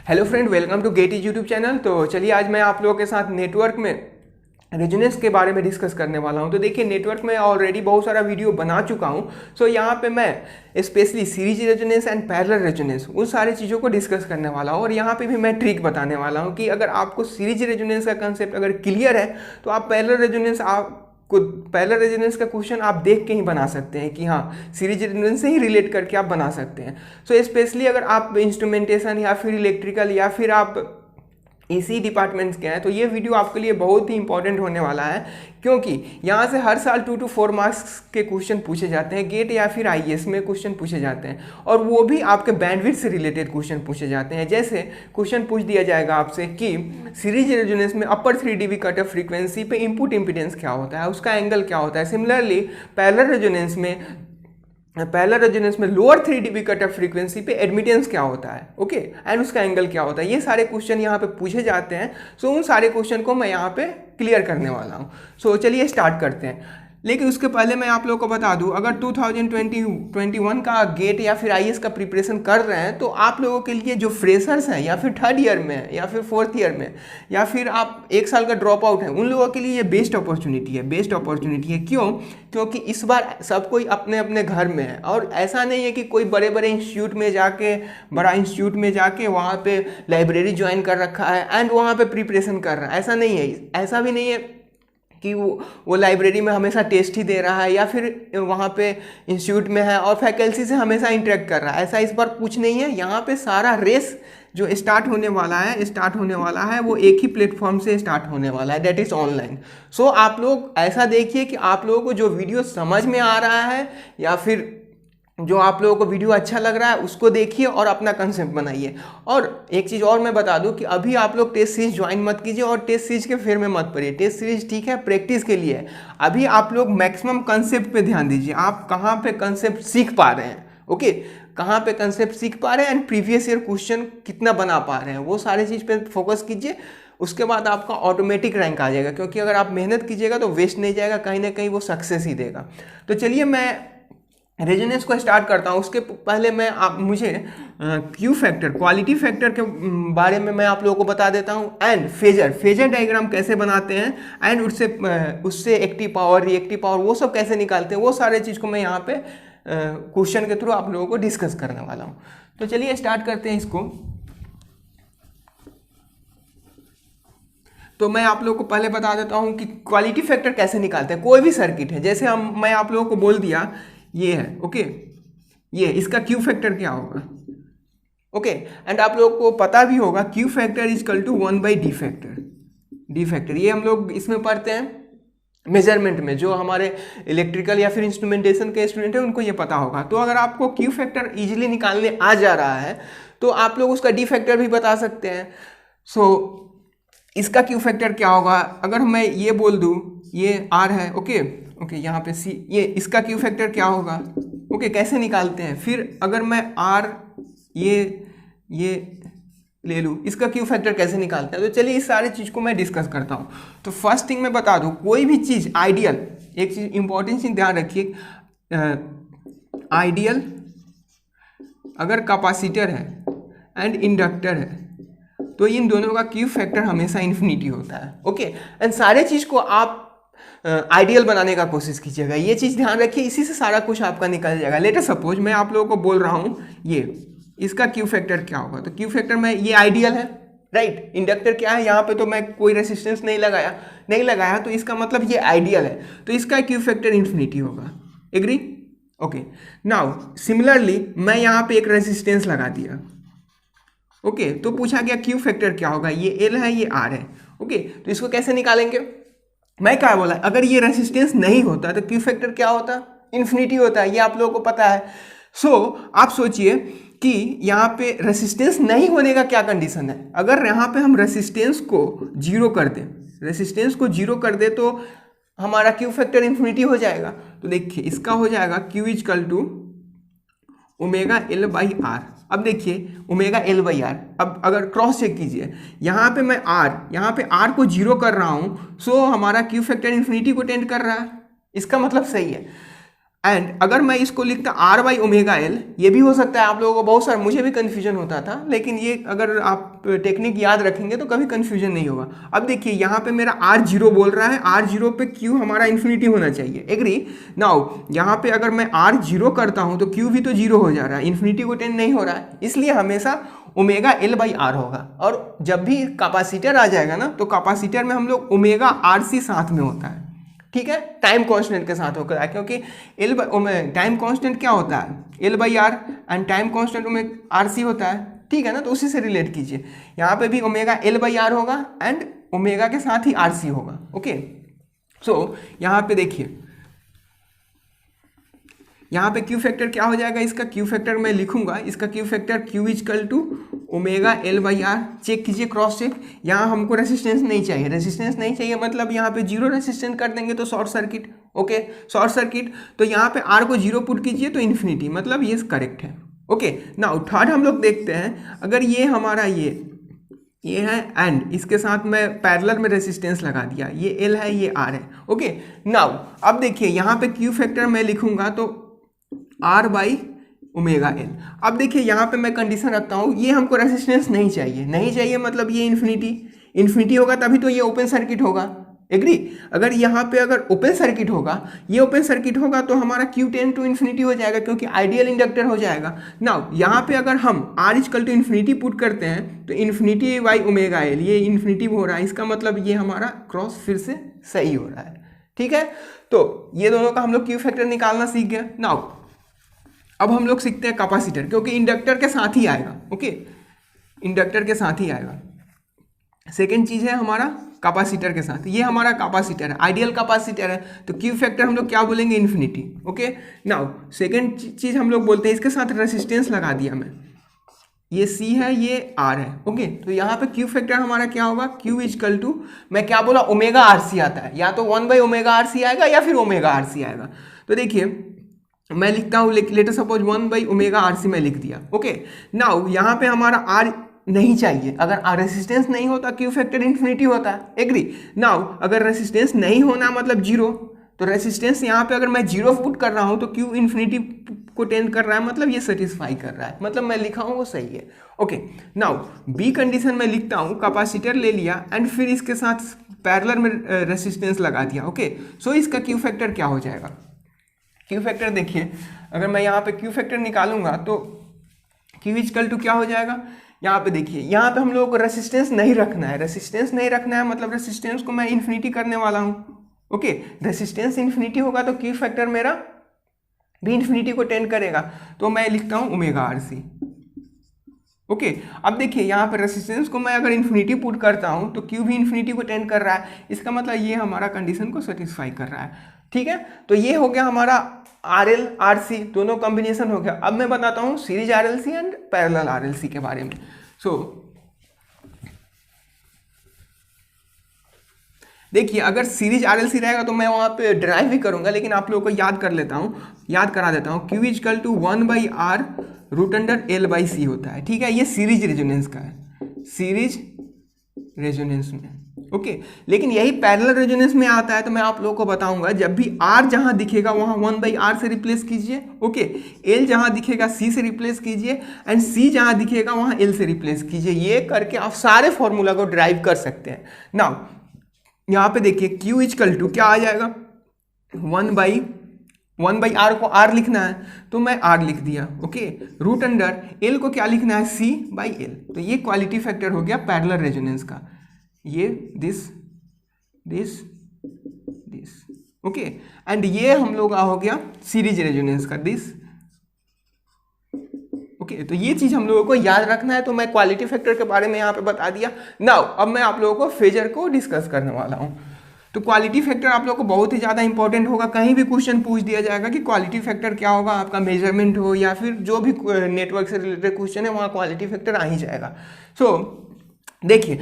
Hello friend, welcome to GATE is YouTube channel. तो चलिए आज मैं आप लोगों के साथ नेटवर्क में रेजोनेंस के बारे में डिस्कस करने वाला हूं। तो देखिए, नेटवर्क में ऑलरेडी बहुत सारा वीडियो बना चुका हूं। सो यहाँ पे मैं specially series resonance and parallel resonance उन सारी चीज़ों को डिस्कस करने वाला हूं। और यहाँ पे भी मैं ट्रिक बताने वाला हूँ कि अगर आपको सीरीज रेजोनेंस का कंसेप्ट अगर क्लियर है तो आप पैरेलल रेजोनेंस का क्वेश्चन आप देख के ही बना सकते हैं कि हाँ, सीरीज रेजोनेंस से ही रिलेट करके आप बना सकते हैं। सो स्पेशली अगर आप इंस्ट्रूमेंटेशन या फिर इलेक्ट्रिकल या फिर आप इसी डिपार्टमेंट्स के हैं तो ये वीडियो आपके लिए बहुत ही इंपॉर्टेंट होने वाला है, क्योंकि यहाँ से हर साल 2 to 4 मार्क्स के क्वेश्चन पूछे जाते हैं। गेट या फिर आईएएस में क्वेश्चन पूछे जाते हैं और वो भी आपके बैंडविड्थ से रिलेटेड क्वेश्चन पूछे जाते हैं। जैसे क्वेश्चन पूछ दिया जाएगा आपसे कि सीरीज रेजोनेंस में अपर 3 dB कट ऑफ फ्रीक्वेंसी पे इनपुट इम्पीडेंस क्या होता है, उसका एंगल क्या होता है। सिमिलरली पैरेलल रेजोनेंस में lower 3 dB cut off frequency पे एडमिटेंस क्या होता है, ओके, एंड उसका एंगल क्या होता है। ये सारे क्वेश्चन यहाँ पे पूछे जाते हैं। सो उन सारे क्वेश्चन को मैं यहाँ पे क्लियर करने वाला हूँ। सो चलिए स्टार्ट करते हैं। लेकिन उसके पहले मैं आप लोगों को बता दूं, अगर 2021 का गेट या फिर आईएएस का प्रिपरेशन कर रहे हैं तो आप लोगों के लिए जो फ्रेशर्स हैं या फिर 3rd ईयर में है या फिर 4th ईयर में या फिर आप 1 साल का ड्रॉप आउट है, उन लोगों के लिए ये बेस्ट अपॉर्चुनिटी है। क्यों? क्योंकि इस बार सब कोई अपने अपने घर में है और ऐसा नहीं है कि कोई बड़े बड़े इंस्टीट्यूट में जाके वहाँ पे लाइब्रेरी ज्वाइन कर रखा है एंड वहाँ पे प्रिपरेशन कर रहा है। ऐसा नहीं है। ऐसा भी नहीं है कि वो लाइब्रेरी में हमेशा टेस्ट ही दे रहा है या फिर वहाँ पे इंस्टीट्यूट में है और फैकल्टी से हमेशा इंटरेक्ट कर रहा है। ऐसा इस बार कुछ नहीं है। यहाँ पे सारा रेस जो स्टार्ट होने वाला है वो एक ही प्लेटफॉर्म से स्टार्ट होने वाला है, दैट इज़ ऑनलाइन। सो आप लोग ऐसा देखिए कि आप लोगों को जो वीडियो समझ में आ रहा है या फिर जो आप लोगों को वीडियो अच्छा लग रहा है उसको देखिए और अपना कंसेप्ट बनाइए। और एक चीज़ और मैं बता दूं कि अभी आप लोग टेस्ट सीरीज ज्वाइन मत कीजिए और टेस्ट सीरीज के फेर में मत पड़िए। टेस्ट सीरीज ठीक है, प्रैक्टिस के लिए है। अभी आप लोग मैक्सिमम कंसेप्ट पे ध्यान दीजिए, आप कहाँ पे कंसेप्ट सीख पा रहे हैं, ओके, कहाँ पे कंसेप्ट सीख पा रहे हैं एंड प्रीवियस ईयर क्वेश्चन कितना बना पा रहे हैं, वो सारी चीज़ पे फोकस कीजिए। उसके बाद आपका ऑटोमेटिक रैंक आ जाएगा, क्योंकि अगर आप मेहनत कीजिएगा तो वेस्ट नहीं जाएगा, कहीं ना कहीं वो सक्सेस ही देगा। तो चलिए मैं रेजोनेंस को स्टार्ट करता हूँ। उसके पहले मुझे क्यू फैक्टर, क्वालिटी फैक्टर के बारे में मैं आप लोगों को बता देता हूँ एंड फेजर डायग्राम कैसे बनाते हैं एंड उससे एक्टिव पावर, रिएक्टिव पावर वो सब कैसे निकालते हैं, वो सारे चीज़ को मैं यहाँ पे क्वेश्चन के थ्रू आप लोगों को डिस्कस करने वाला हूँ। तो चलिए स्टार्ट करते हैं इसको। तो मैं आप लोगों को पहले बता देता हूँ कि क्वालिटी फैक्टर कैसे निकालते हैं। कोई भी सर्किट है, जैसे मैं आप लोगों को बोल दिया ये है, ओके, ये इसका क्यू फैक्टर क्या होगा, ओके, एंड आप लोगों को पता भी होगा Q factor is equal to 1/d factor. ये हम लोग इसमें पढ़ते हैं मेजरमेंट में। जो हमारे इलेक्ट्रिकल या फिर इंस्ट्रूमेंटेशन के स्टूडेंट हैं उनको ये पता होगा। तो अगर आपको क्यू फैक्टर इजीली निकालने आ जा रहा है तो आप लोग उसका डी फैक्टर भी बता सकते हैं। सो इसका क्यू फैक्टर क्या होगा, अगर मैं ये बोल दूँ ये आर है, ओके, यहाँ पे सी, ये इसका क्यू फैक्टर क्या होगा, ओके, कैसे निकालते हैं। फिर अगर मैं आर ये ले लूँ, इसका क्यू फैक्टर कैसे निकालते हैं। तो चलिए इस सारी चीज़ को मैं डिस्कस करता हूँ। तो फर्स्ट थिंग मैं बता दूँ, कोई भी चीज़ आइडियल, एक चीज़ इंपॉर्टेंट चीज़ ध्यान रखिए, आइडियल अगर कैपेसिटर है एंड इंडक्टर है तो इन दोनों का क्यू फैक्टर हमेशा इन्फिनिटी होता है, ओके। एंड सारे चीज़ को आप आइडियल बनाने का कोशिश कीजिएगा, ये चीज़ ध्यान रखिए, इसी से सारा कुछ आपका निकल जाएगा। लेट अस सपोज मैं आप लोगों को बोल रहा हूँ ये इसका क्यू फैक्टर क्या होगा। तो क्यू फैक्टर में ये आइडियल है, राइट। इंडक्टर क्या है, यहाँ पे तो मैं कोई रेसिस्टेंस नहीं लगाया तो इसका मतलब ये आइडियल है, तो इसका क्यू फैक्टर इन्फिनिटी होगा। एग्री? ओके। नाउ सिमिलरली मैं यहाँ पे एक रेसिस्टेंस लगा दिया, ओके, तो पूछा गया क्यू फैक्टर क्या होगा, ये एल है ये आर है, ओके। तो इसको कैसे निकालेंगे, मैं क्या बोला, अगर ये रेसिस्टेंस नहीं होता तो क्यू फैक्टर क्या होता, इन्फिनिटी होता है, ये आप लोगों को पता है। सो आप सोचिए कि यहाँ पे रेसिस्टेंस नहीं होने का क्या कंडीशन है। अगर यहाँ पे हम रेसिस्टेंस को जीरो कर दें तो हमारा क्यू फैक्टर इन्फिनिटी हो जाएगा। तो देखिए इसका हो जाएगा Q equal to omega L by R. अब देखिए ओमेगा एल बाई आर, अब अगर क्रॉस चेक कीजिए, यहाँ पे मैं यहाँ पे आर को जीरो कर रहा हूँ, सो हमारा क्यू फैक्टर इन्फिनिटी को टेंड कर रहा है, इसका मतलब सही है। एंड अगर मैं इसको लिखता आर बाई ओमेगा एल, ये भी हो सकता है आप लोगों को बहुत सारा, मुझे भी कन्फ्यूजन होता था, लेकिन ये अगर आप टेक्निक याद रखेंगे तो कभी कन्फ्यूजन नहीं होगा। अब देखिए यहाँ पे मेरा आर जीरो बोल रहा है, आर जीरो पे क्यू हमारा इन्फिनिटी होना चाहिए, एग्री। नाउ यहाँ पे अगर मैं आर जीरो करता हूँ तो क्यू भी तो जीरो हो जा रहा है, इन्फिनिटी को टेंड नहीं हो रहा है, इसलिए हमेशा ओमेगा एल बाई आर होगा। और जब भी कैपेसिटर आ जाएगा ना तो कैपेसिटर में हम लोग ओमेगा आर सी साथ में होता है, ठीक है, टाइम कांस्टेंट के साथ होकर, क्योंकि एल टाइम कांस्टेंट क्या होता है, L by R, and time constant में आर सी होता है, ठीक है ना, तो उसी से रिलेट कीजिए। यहाँ पे भी ओमेगा एल बाई आर होगा एंड ओमेगा के साथ ही आर सी होगा, ओके। सो यहाँ पे देखिए, यहाँ पे क्यू फैक्टर क्या हो जाएगा, इसका क्यू फैक्टर मैं लिखूंगा, इसका Q factor Q is equal to omega L by R. Check कीजिए, क्रॉस चेक। यहाँ हमको रेसिस्टेंस नहीं चाहिए, रेसिस्टेंस नहीं चाहिए मतलब यहाँ पे जीरो रेसिस्टेंस कर देंगे तो short circuit, okay, short circuit. तो यहाँ पे आर को जीरो पुट कीजिए तो इन्फिनिटी, मतलब ये करेक्ट है, ओके। नाउ थर्ड हम लोग देखते हैं, अगर ये हमारा ये है एंड इसके साथ मैं पैरेलल में रेसिस्टेंस लगा दिया, ये एल है ये आर है, ओके। नाउ अब देखिए यहाँ पे क्यू फैक्टर मैं लिखूंगा तो आर बाई ओमेगा एल। अब देखिए यहाँ पे मैं कंडीशन रखता हूँ, ये हमको रेसिस्टेंस नहीं चाहिए, नहीं चाहिए मतलब ये इन्फिनिटी होगा तभी तो ये ओपन सर्किट होगा, एग्री। अगर यहाँ पे अगर ओपन सर्किट होगा, ये ओपन सर्किट होगा तो हमारा क्यू टेंड टू इन्फिनिटी हो जाएगा क्योंकि आइडियल इंडक्टर हो जाएगा। नाउ यहाँ पे अगर हम R is equal to infinity put करते हैं तो इन्फिनिटी बाई ओमेगा एल, ये इन्फिनिटी हो रहा है, इसका मतलब ये हमारा क्रॉस फिर से सही हो रहा है, ठीक है। तो ये दोनों का हम लोग क्यू फैक्टर निकालना सीख गए। नाउ अब हम लोग सीखते हैं कैपेसिटर, क्योंकि इंडक्टर के साथ ही आएगा, ओके, इंडक्टर के साथ ही आएगा। सेकेंड चीज है हमारा कैपेसिटर के साथ, ये हमारा कैपेसिटर है, आइडियल कैपेसिटर है, तो क्यू फैक्टर हम लोग क्या बोलेंगे, इन्फिनिटी, ओके। नाउ सेकेंड चीज हम लोग बोलते हैं, इसके साथ रेसिस्टेंस लगा दिया मैं, ये C है ये R है, ओके। तो यहाँ पे क्यू फैक्टर हमारा क्या होगा, क्यू इजकल टू, मैं क्या बोला, ओमेगा आर सी आता है, या तो 1 बाई ओमेगा आर सी आएगा या फिर ओमेगा आर सी आएगा। तो देखिए मैं लिखता हूँ, later suppose 1 by omega R C मैं लिख दिया, ओके। नाउ यहाँ पे हमारा R नहीं चाहिए, अगर रेसिस्टेंस नहीं होता क्यू फैक्टर इन्फिनिटी होता है, एग्री। नाउ अगर रेसिस्टेंस नहीं होना मतलब जीरो, तो रेसिस्टेंस यहाँ पे अगर मैं जीरो पुट कर रहा हूँ तो क्यू इन्फिनिटी को टेंड कर रहा है, मतलब ये सेटिस्फाई कर रहा है, मतलब मैं लिखा हूँ वो सही है, ओके। नाउ बी कंडीशन में लिखता हूँ, कैपेसिटर ले लिया एंड फिर इसके साथ पैरेलल में रेसिस्टेंस लगा दिया, ओके। सो इसका क्यू फैक्टर क्या हो जाएगा, क्यू फैक्टर देखिए, अगर मैं यहाँ पे क्यू फैक्टर निकालूंगा तो क्यू इजकल टू क्या हो जाएगा, यहाँ पे देखिए, यहाँ पे हम लोगों को रेसिस्टेंस नहीं रखना है, रेसिस्टेंस नहीं रखना है मतलब रेसिस्टेंस को मैं इन्फिनिटी करने वाला हूँ, ओके। रेसिस्टेंस इन्फिनिटी होगा तो क्यू फैक्टर मेरा भी इन्फिनिटी को टेंड करेगा, तो मैं लिखता हूँ ओमेगा आर सी, ओके। अब देखिए यहाँ पर रेसिस्टेंस को मैं अगर इन्फिनिटी पुट करता हूँ तो क्यू भी इन्फिनिटी को टेंड कर रहा है, इसका मतलब ये हमारा कंडीशन को सेटिस्फाई कर रहा है, ठीक है। तो ये हो गया हमारा आर एल आर सी दोनों कॉम्बिनेशन हो गया। अब मैं बताता हूँ series R L C and parallel R L C के बारे में। सो देखिए, अगर सीरीज आर एल सी रहेगा तो मैं वहाँ पे ड्राइव भी करूँगा, लेकिन आप लोगों को याद करा देता हूँ, Q is equal to 1 by R root under L by C होता है, ठीक है। ये सीरीज रेजोनेंस का है, सीरीज रेजोनेंस में, ओके। लेकिन यही पैरेलल रेजोनेंस में आता है, तो मैं आप लोगों को बताऊंगा, जब भी आर जहां दिखेगा वहां 1 बाई आर से रिप्लेस कीजिए, ओके। एल जहां दिखेगा सी से रिप्लेस कीजिए एंड सी जहां दिखेगा वहां एल से रिप्लेस कीजिए। ये करके आप सारे फॉर्मूला को ड्राइव कर सकते हैं। नाउ यहाँ पे देखिए क्यू इजकल टू क्या आ जाएगा, 1 बाई आर को आर लिखना है तो मैं आर लिख दिया, ओके। रूट अंडर एल को क्या लिखना है, सी बाई एल। तो ये क्वालिटी फैक्टर हो गया पैरेलल रेजोनेंस का, ये दिस, ओके। एंड ये हम लोग का हो गया सीरीज रेजोनेंस का, दिस, ओके। तो ये चीज हम लोगों को याद रखना है, तो मैं क्वालिटी फैक्टर के बारे में यहाँ पे बता दिया। नाउ अब मैं आप लोगों को फेजर को डिस्कस करने वाला हूँ। तो क्वालिटी फैक्टर आप लोगों को बहुत ही ज़्यादा इंपॉर्टेंट होगा, कहीं भी क्वेश्चन पूछ दिया जाएगा कि क्वालिटी फैक्टर क्या होगा, आपका मेजरमेंट हो या फिर जो भी नेटवर्क से रिलेटेड क्वेश्चन है वहाँ क्वालिटी फैक्टर आ ही जाएगा। सो देखिए,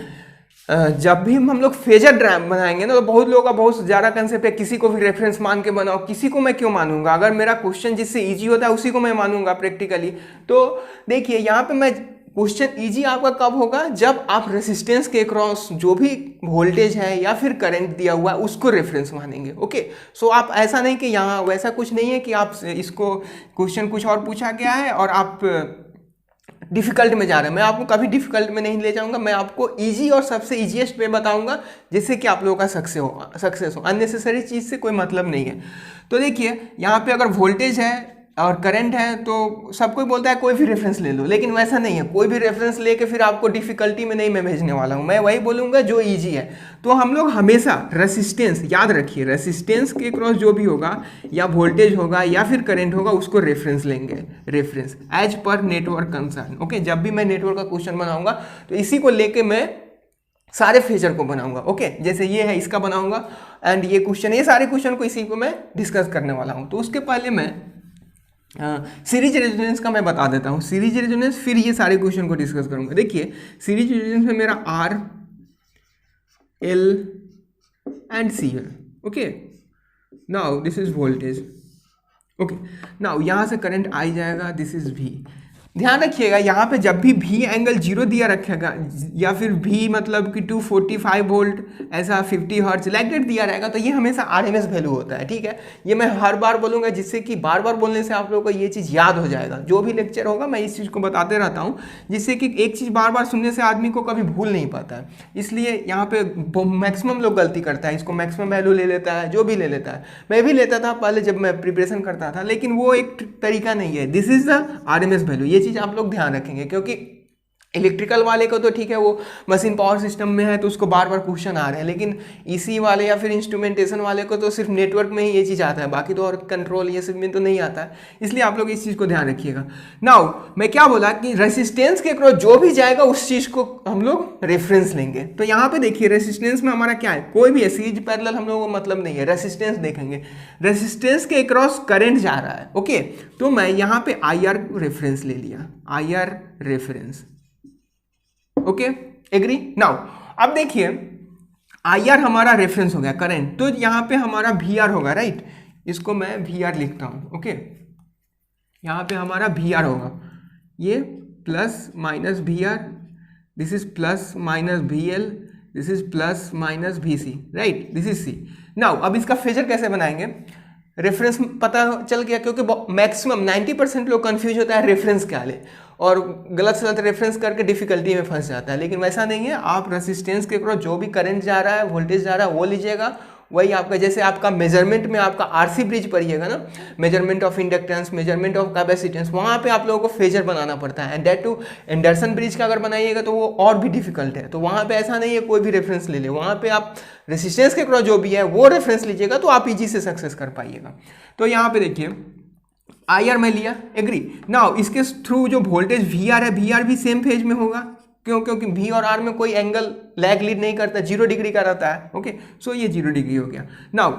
जब भी हम लोग फेजर ड्राइव बनाएंगे ना, तो बहुत लोगों का बहुत ज़्यादा कंसेप्ट है, किसी को भी रेफरेंस मान के बनाओ, किसी को मैं क्यों मानूंगा, अगर मेरा क्वेश्चन जिससे ईजी होता है उसी को मैं मानूंगा प्रैक्टिकली। तो देखिए यहाँ पे मैं क्वेश्चन इजी आपका कब होगा, जब आप रेसिस्टेंस के क्रॉस जो भी वोल्टेज है या फिर करंट दिया हुआ है उसको रेफरेंस मानेंगे। ओके, सो आप ऐसा नहीं कि यहाँ वैसा कुछ नहीं है कि आप इसको क्वेश्चन कुछ और पूछा गया है और आप डिफिकल्ट में जा रहे हैं। मैं आपको कभी डिफिकल्ट में नहीं ले जाऊंगा, मैं आपको इजी और सबसे इजीएस्ट वे बताऊंगा जिससे कि आप लोगों का सक्सेस हो। अननेसेसरी चीज़ से कोई मतलब नहीं है। तो देखिए यहाँ पे अगर वोल्टेज है और करंट है तो सब कोई बोलता है कोई भी रेफरेंस ले लो, लेकिन वैसा नहीं है। कोई भी रेफरेंस लेके फिर आपको डिफिकल्टी में नहीं मैं भेजने वाला हूँ, मैं वही बोलूँगा जो इजी है। तो हम लोग हमेशा रेसिस्टेंस, याद रखिए, रेसिस्टेंस के क्रॉस जो भी होगा या वोल्टेज होगा या फिर करंट होगा उसको रेफरेंस लेंगे, reference as per network concern. Okay, जब भी मैं नेटवर्क का क्वेश्चन बनाऊंगा तो इसी को लेके मैं सारे फेजर को बनाऊंगा। ओके, जैसे ये है इसका बनाऊंगा एंड ये क्वेश्चन, ये सारे क्वेश्चन को इसी को मैं डिस्कस करने वाला हूँ। तो उसके पहले मैं सीरीज रेजोनेंस का मैं बता देता हूँ, सीरीज रेजोनेंस, फिर ये सारे क्वेश्चन को डिस्कस करूंगा। देखिए सीरीज रेजोनेंस में मेरा आर, एल एंड सी है। Okay, now this is voltage. Okay, now यहाँ से करंट आई जाएगा, दिस इज वी। ध्यान रखिएगा यहाँ पे जब भी V एंगल 0 दिया रखेगा या फिर V मतलब कि 245 वोल्ट ऐसा 50 हर्ट्ज लाइक डेट दिया रहेगा तो ये हमेशा RMS वैल्यू होता है। ठीक है, ये मैं हर बार बोलूँगा जिससे कि बार बार बोलने से आप लोगों को ये चीज़ याद हो जाएगा। जो भी लेक्चर होगा मैं इस चीज़ को बताते रहता हूँ जिससे कि एक चीज़ बार बार सुनने से आदमी को कभी भूल नहीं पाता है। इसलिए यहाँ पे मैक्सिमम लोग गलती करता है, इसको मैक्सिमम वैल्यू ले लेता है, जो भी ले लेता है। मैं भी लेता था पहले जब मैं प्रिपरेशन करता था, लेकिन वो एक तरीका नहीं है। This is the RMS value, ये चीज़ आप लोग ध्यान रखेंगे क्योंकि इलेक्ट्रिकल वाले को तो ठीक है वो मशीन पावर सिस्टम में है तो उसको बार बार क्वेश्चन आ रहे हैं, लेकिन इसी वाले या फिर इंस्ट्रूमेंटेशन वाले को तो सिर्फ नेटवर्क में ही ये चीज़ आता है, बाकी तो और कंट्रोल ये सब में तो नहीं आता है। इसलिए आप लोग इस चीज़ को ध्यान रखिएगा। नाउ मैं क्या बोला कि रेसिस्टेंस के क्रॉस जो भी जाएगा उस चीज़ को हम लोग रेफरेंस लेंगे। तो यहाँ पे देखिए रेसिस्टेंस में हमारा क्या है, कोई भी सीरीज पैरेलल हम लोगों को मतलब नहीं है, रेसिस्टेंस देखेंगे। रेसिस्टेंस के क्रॉस करंट जा रहा है। ओके, तो मैं यहाँ पे IR रेफरेंस ले लिया, IR reference. Okay, agree. Now अब देखिए IR हमारा रेफरेंस हो गया करंट, तो यहाँ पे हमारा VR होगा, राइट। इसको मैं VR लिखता हूँ। ओके, यहाँ पे हमारा VR होगा, ये plus minus VR, this is plus minus VL, this is plus minus VC, right, this is C। Now अब इसका फेजर कैसे बनाएंगे, रेफरेंस पता चल गया क्योंकि मैक्सिमम 90% लोग कंफ्यूज होता है रेफरेंस क्या ले और गलत से गलत रेफरेंस करके डिफिकल्टी में फंस जाता है, लेकिन वैसा नहीं है। आप रेसिस्टेंस के क्रॉस जो भी करंट जा रहा है, वोल्टेज जा रहा है वो लीजिएगा, वही आपका, जैसे आपका मेजरमेंट में आपका RC ब्रिज पढ़िएगा ना, measurement of inductance, measurement of capacitance, वहाँ पे आप लोगों को फेजर बनाना पड़ता है। And that to Anderson bridge का अगर बनाइएगा तो वो और भी डिफिकल्ट है। तो वहाँ पे ऐसा नहीं है कोई भी रेफरेंस ले ले, वहाँ पे आप रेसिस्टेंस के क्रॉस जो भी है वो रेफरेंस लीजिएगा तो आप इजी से सक्सेस कर पाइएगा। तो यहाँ पे देखिए IR में लिया, एग्री। नाउ इसके थ्रू जो वोल्टेज VR है, VR भी सेम फेज में होगा, क्यों, क्योंकि V और R में कोई एंगल लैग लीड नहीं करता, 0 डिग्री का रहता है। ओके, सो ये 0 डिग्री हो गया। नाउ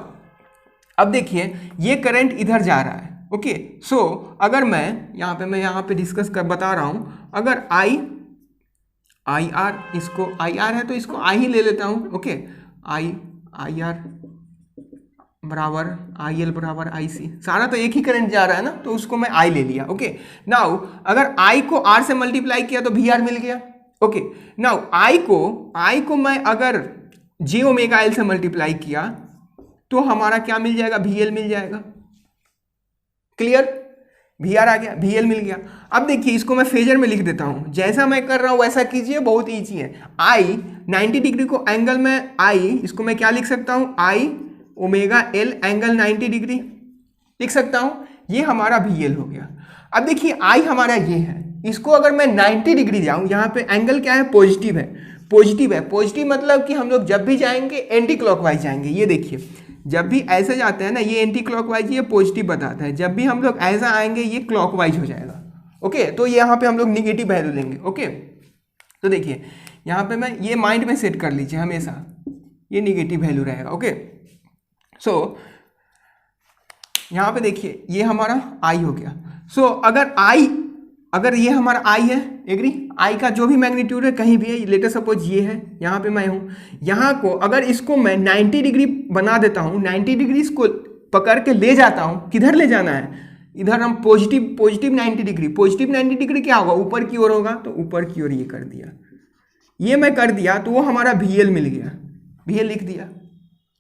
अब देखिए ये करंट इधर जा रहा है। ओके, सो अगर मैं यहाँ पे डिस्कस कर बता रहा हूँ, अगर IR, इसको IR है तो इसको I ही ले लेता हूँ। ओके, IR बराबर IL बराबर IC, सारा तो एक ही करंट जा रहा है ना, तो उसको मैं I ले लिया। ओके, नाउ अगर I को R से मल्टीप्लाई किया तो VR मिल गया। ओके, नाउ I को मैं अगर j ओमेगा L से मल्टीप्लाई किया तो हमारा क्या मिल जाएगा, VL मिल जाएगा। क्लियर, VR आ गया, VL मिल गया। अब देखिए इसको मैं फेजर में लिख देता हूं, जैसा मैं कर रहा हूं वैसा कीजिए, बहुत ईजी है। I 90 डिग्री को एंगल में इसको मैं क्या लिख सकता हूं, I omega L angle 90 degree लिख सकता हूं, ये हमारा VL हो गया। अब देखिए I हमारा ये है, इसको अगर मैं 90 डिग्री जाऊं, यहाँ पे एंगल क्या है, पॉजिटिव है, पॉजिटिव मतलब कि हम लोग जब भी जाएंगे एंटी क्लॉकवाइज जाएंगे। ये देखिए जब भी ऐसे जाते हैं ना, ये एंटी क्लॉकवाइज, ये पॉजिटिव बताता है। जब भी हम लोग ऐसा आएंगे ये क्लॉकवाइज हो जाएगा। ओके, तो यहाँ पे हम लोग निगेटिव वैल्यू लेंगे। ओके, तो देखिए यहाँ पे मैं ये माइंड में सेट कर लीजिए, हमेशा ये निगेटिव वैल्यू रहेगा। ओके, सो यहाँ पे देखिए ये हमारा I हो गया। सो अगर ये हमारा I है, एग्री, I का जो भी मैग्नीट्यूड है कहीं भी है, लेटर सपोज ये है, यहाँ पे मैं हूँ, यहाँ को अगर इसको मैं 90 डिग्री बना देता हूँ, 90 डिग्री इसको पकड़ के ले जाता हूँ, किधर ले जाना है, इधर हम पॉजिटिव 90 डिग्री, पॉजिटिव 90 डिग्री क्या होगा, ऊपर की ओर होगा, तो ऊपर की ओर ये कर दिया, ये मैं कर दिया तो वो हमारा VL मिल गया, VL लिख दिया।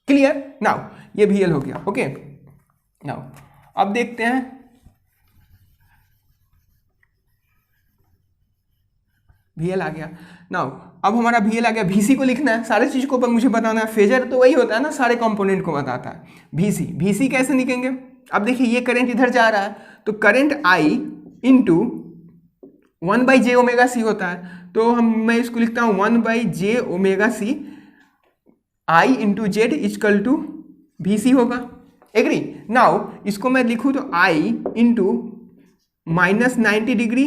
क्लियर? नाउ ये VL हो गया। ओके, नाउ अब देखते हैं VL आ गया। नाउ अब हमारा VL आ गया, VC को लिखना है, सारे चीज़ को मुझे बताना है। फेजर तो वही होता है ना, सारे कंपोनेंट को बताता है। VC कैसे लिखेंगे, अब देखिए ये करंट इधर जा रहा है, तो करंट I इंटू 1/j⍵c होता है, तो मैं इसको लिखता हूँ 1/j⍵c I into Z is equal to VC होगा। एग्री? नाउ इसको मैं लिखूँ तो I into -90 degree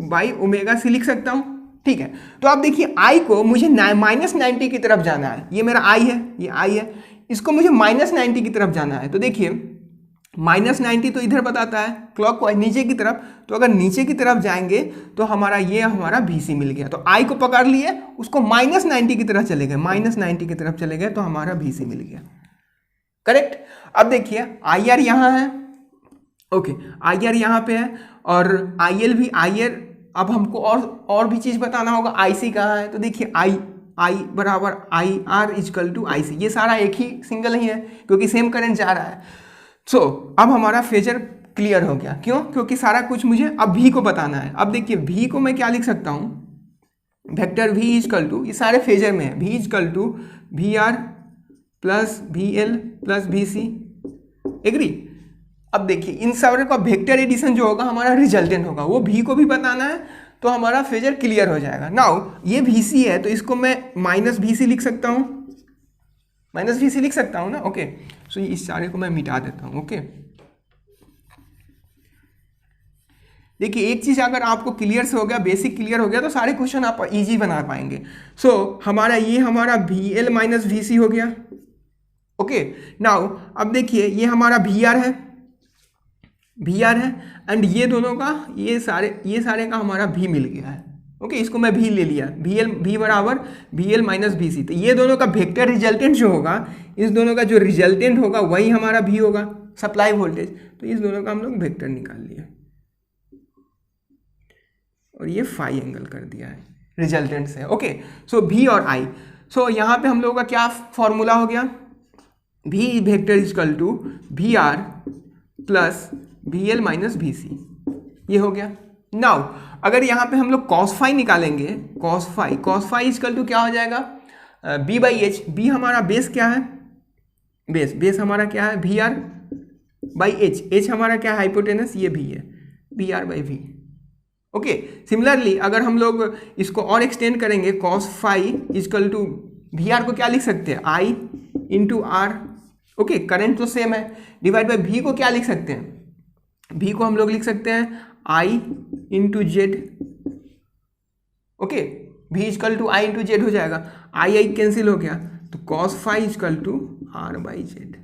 by ⍵c लिख सकता हूँ। ठीक है, तो आप देखिए I को मुझे -90 की तरफ जाना है, ये मेरा I है, ये I है, इसको मुझे -90 की तरफ जाना है। तो देखिए -90 तो इधर बताता है क्लॉकवाइज नीचे की तरफ, तो अगर नीचे की तरफ जाएंगे तो हमारा VC मिल गया। तो I को पकड़ लिए, उसको -90 की तरफ चले गए, -90 की तरफ चले गए तो हमारा VC मिल गया। करेक्ट? अब देखिए IR यहाँ है, ओके, IR यहाँ पे है और IL भी, IR अब हमको और भी चीज़ बताना होगा, IC कहाँ है, तो देखिए I बराबर IR इजकल टू IC, ये सारा एक ही सिंगल ही है क्योंकि सेम करंट जा रहा है। सो अब हमारा फेजर क्लियर हो गया। क्यों? क्योंकि सारा कुछ मुझे अब V को बताना है। अब देखिए V को मैं क्या लिख सकता हूँ, वेक्टर V इजकल टू, ये सारे फेजर में है, V is equal to VR plus VL plus VC। Agree? अब देखिए इन सारे का वेक्टर एडिशन जो होगा हमारा रिजल्टेंट होगा, वो V को भी बताना है, तो हमारा फेजर क्लियर हो जाएगा। नाउ ये VC है तो इसको मैं -VC लिख सकता हूँ, -VC लिख सकता हूँ ना। ओके, सो इस सारे को मैं मिटा देता हूँ। ओके, देखिए एक चीज़ अगर आपको क्लियर से हो गया, बेसिक क्लियर हो गया, तो सारे क्वेश्चन आप इजी बना पाएंगे। सो हमारा VL माइनस VC हो गया। ओके, नाउ अब देखिए ये हमारा VR है एंड ये दोनों का ये सारे का हमारा V मिल गया है। ओके, इसको मैं V ले लिया, V बराबर VL माइनस VC। तो ये दोनों का वेक्टर रिजल्टेंट जो होगा, इस दोनों का जो रिजल्टेंट होगा वही हमारा V होगा, सप्लाई वोल्टेज। तो इस दोनों का हम लोग वेक्टर निकाल लिया और ये फाई एंगल कर दिया है रिजल्टेंट से। ओके, सो V और I, सो यहाँ पे हम लोगों का क्या फॉर्मूला हो गया, V vector is equal to VR plus VL minus VC, ये हो गया। नाउ अगर यहाँ पे हम लोग cos फाई निकालेंगे, cos फाई इजकल टू क्या हो जाएगा, B/H। B हमारा बेस क्या है, बेस हमारा क्या है VR/H, H हमारा क्या है हाइपोटेनस, ये भी है VR/V। ओके, सिमिलरली अगर हम लोग इसको और एक्सटेंड करेंगे, cos phi is equal to VR को क्या लिख सकते हैं, I into R। Okay, current तो सेम है, डिवाइड बाई V को क्या लिख सकते हैं, V को हम लोग लिख सकते हैं I into Z. Okay, V is equal to I into Z हो जाएगा, I कैंसिल हो गया, तो cos phi is equal to R/Z।